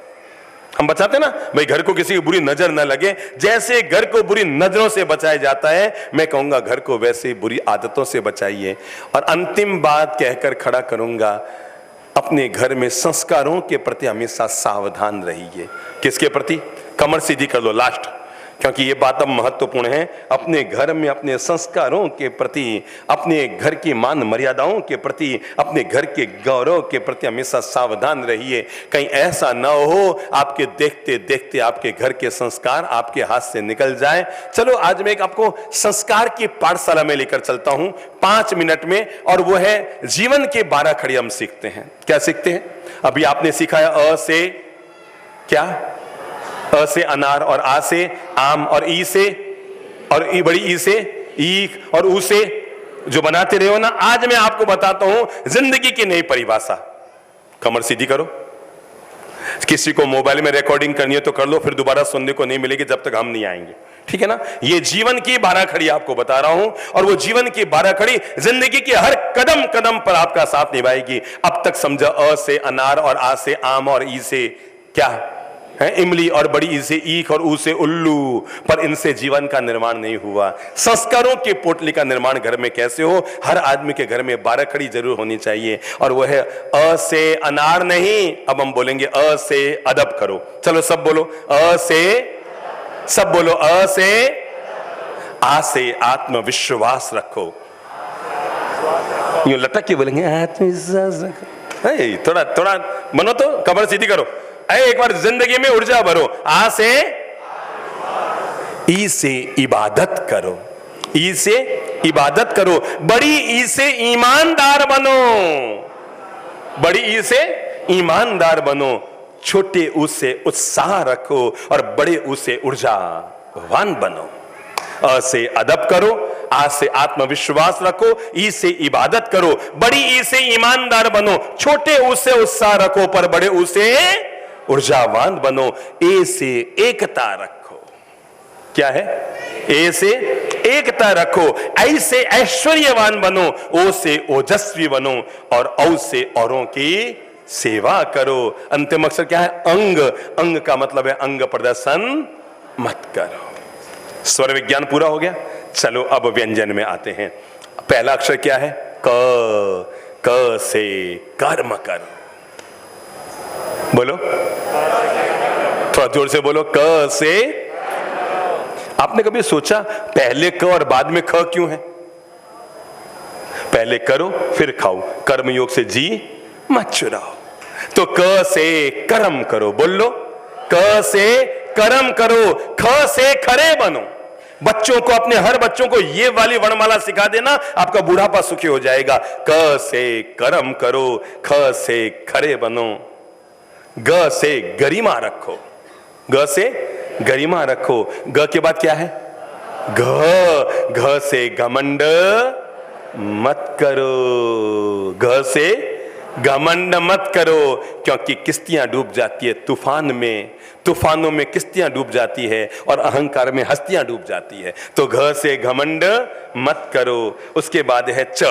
हम बचाते ना भाई, घर को किसी की बुरी नजर न लगे। जैसे घर को बुरी नजरों से बचाया जाता है, मैं कहूंगा घर को वैसे बुरी आदतों से बचाइए। और अंतिम बात कहकर खड़ा करूंगा, अपने घर में संस्कारों के प्रति हमेशा सावधान रहिए। किसके प्रति? कमर सीधी कर लो लास्ट, क्योंकि ये बात अब महत्वपूर्ण है। अपने घर में अपने संस्कारों के प्रति, अपने घर की मान मर्यादाओं के प्रति, अपने घर के गौरव के प्रति हमेशा सावधान रहिए। कहीं ऐसा न हो आपके देखते देखते आपके घर के संस्कार आपके हाथ से निकल जाए। चलो आज मैं एक आपको संस्कार की पाठशाला में लेकर चलता हूं 5 मिनट में, और वो है जीवन के 12 खड़ी हम सीखते हैं। क्या सीखते हैं? अभी आपने सीखा है अ से क्या? अ से अनार, और आ से आम, और ई से, और ई बड़ी ई से ईख, और ऊ से जो बनाते रहे हो ना। आज मैं आपको बताता हूं जिंदगी की नई परिभाषा। कमर सीधी करो। किसी को मोबाइल में रिकॉर्डिंग करनी है तो कर लो, फिर दोबारा सुनने को नहीं मिलेगी जब तक हम नहीं आएंगे, ठीक है ना? ये जीवन की 12 खड़ी आपको बता रहा हूं, और वो जीवन की 12 खड़ी जिंदगी के हर कदम कदम पर आपका साथ निभाएगी। अब तक समझा, अ से अनार, और आ से आम, और ई से क्या है? इमली, और बड़ी ई से ईख, और ऊ से उल्लू। पर इनसे जीवन का निर्माण नहीं हुआ। संस्कारों की पोटली का निर्माण घर में कैसे हो? हर आदमी के घर में 12 खड़ी जरूर होनी चाहिए, और वो है अ से अनार नहीं। अब हम बोलेंगे अ से अदब करो। चलो सब बोलो, अ से, सब बोलो, अ से, आ से आत्मविश्वास रखो। यूं लटक के बोलेंगे आत्मविश्वास रखो। थोड़ा थोड़ा बनो तो, कमर सीधी करो। एक बार जिंदगी में ऊर्जा भरो। आ से, ई से इबादत करो। ई से इबादत करो। बड़ी ई से ईमानदार बनो। बड़ी ई से ईमानदार बनो। छोटे ऊ से उत्साह रखो, और बड़े ऊ से ऊर्जावान बनो। अ से अदब करो, आ से आत्मविश्वास रखो, ई से इबादत करो, बड़ी ई से ईमानदार बनो, छोटे ऊ से उत्साह रखो, पर बड़े ऊ से ऊर्जावान बनो। ए से एकता रखो। क्या है? ए से एकता रखो। ऐ से ऐश्वर्यवान बनो, ओ से ओजस्वी बनो, और औ से औरों की सेवा करो। अंतिम अक्षर क्या है? अंग। अंग का मतलब है अंग प्रदर्शन मत करो। स्वर विज्ञान पूरा हो गया। चलो अब व्यंजन में आते हैं। पहला अक्षर क्या है? क। क से कर्म करो। बोलो, थोड़ा जोर से बोलो, क से। आपने कभी सोचा पहले क और बाद में ख क्यों है? पहले करो फिर खाओ। कर्म योग से जी मत चुराओ। तो क से कर्म करो, बोल लो, क से कर्म करो, ख से खरे बनो। बच्चों को, अपने हर बच्चों को ये वाली वर्णमाला सिखा देना, आपका बुढ़ापा सुखी हो जाएगा। क से कर्म करो, ख से खरे बनो, ग से गरिमा रखो, ग से गरिमा रखो। ग के बाद क्या है? घ, घ से घमंड मत करो, घ से घमंड मत करो, क्योंकि किश्तियां डूब जाती है तूफान में, तूफानों में किश्तियां डूब जाती है और अहंकार में हस्तियां डूब जाती है। तो घ से घमंड मत करो। उसके बाद है च,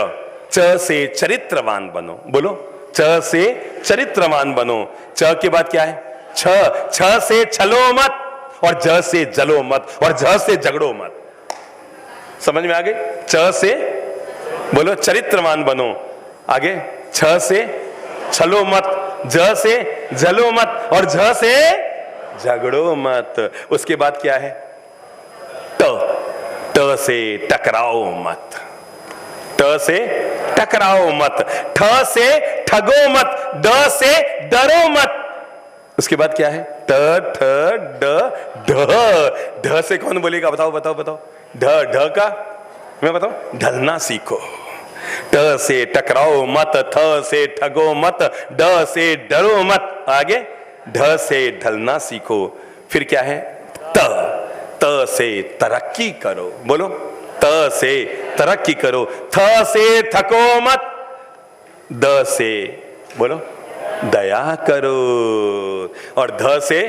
च से चरित्रवान बनो, बोलो, च से चरित्रवान बनो। च के बाद क्या है? छ, छ से छलो मत, और ज से जलो मत, और झ से झगड़ो मत। समझ में आ गई? च से बोलो चरित्रवान बनो, आगे छ से छलो मत, ज से जलो मत, और झ से झगड़ो मत। उसके बाद क्या है? ट, ट से टकराओ मत, ट से टकराओ मत, ठ से ठगो मत, ड से डरो मत। उसके बाद क्या है? ट, ठ, ड, ढ, ढ से कौन बोलेगा? बताओ बताओ बताओ। ढ, ढ का मैं बताऊं, ढलना सीखो। ट से टकराओ मत, थ से ठगो मत, ड से डरो मत, आगे ढ से ढलना सीखो। फिर क्या है? त, त से तरक्की करो, बोलो, त से तरक्की करो। थ से थको मत, द से बोलो दया करो, और ध से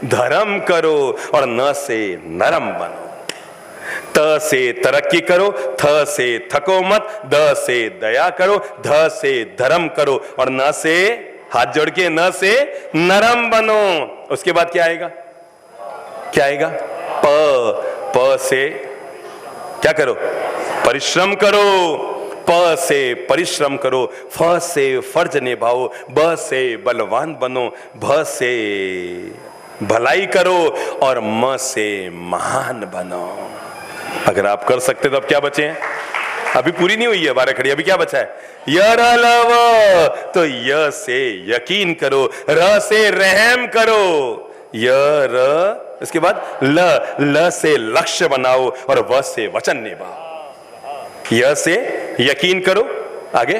धर्म करो, और न से नरम बनो। त से तरक्की करो, थ से थको मत, द से दया करो, ध से धर्म करो, और न से, हाथ जोड़ के, न से नरम बनो। उसके बाद क्या आएगा? क्या आएगा? प, प से क्या करो? परिश्रम करो, प से परिश्रम करो, फ से फर्ज निभाओ, ब से बलवान बनो, भ से भलाई करो, और म से महान बनो। अगर आप कर सकते तो अब क्या बचे हैं? अभी पूरी नहीं हुई है 12 खड़ी, अभी क्या बचा है? यरलव, तो य से यकीन करो, र से रहम करो, य र, इसके बाद ल, ल से लक्ष्य बनाओ, और व से वचन निभाओ। य से यकीन करो, आगे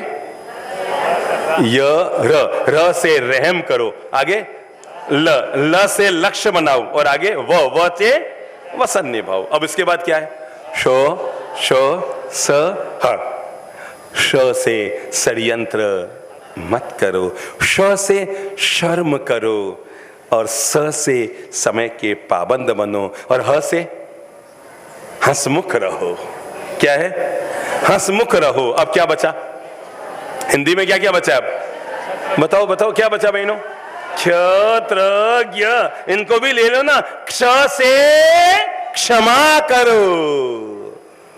य र, र से रहम करो, आगे ल, ल से लक्ष्य बनाओ, और आगे व से वचन निभाओ। अब इसके बाद क्या है? शो, शो, स, ह। श से षड्यंत्र मत करो, श से शर्म करो, और स से समय के पाबंद बनो, और ह से हंसमुख रहो। क्या है? हंसमुख रहो। अब क्या बचा? हिंदी में क्या क्या बचा? अब बताओ बताओ, क्या बचा बहनों? क्षत्रज्ञ, इनको भी ले लो ना। क्ष से क्षमा करो,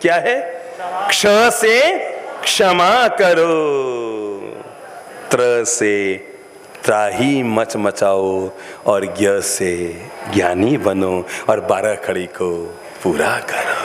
क्या है? क्ष से क्षमा करो, त्र से त्राही मच मचाओ, और ज्ञ से ज्ञानी बनो, और 12 खड़ी को पूरा करो।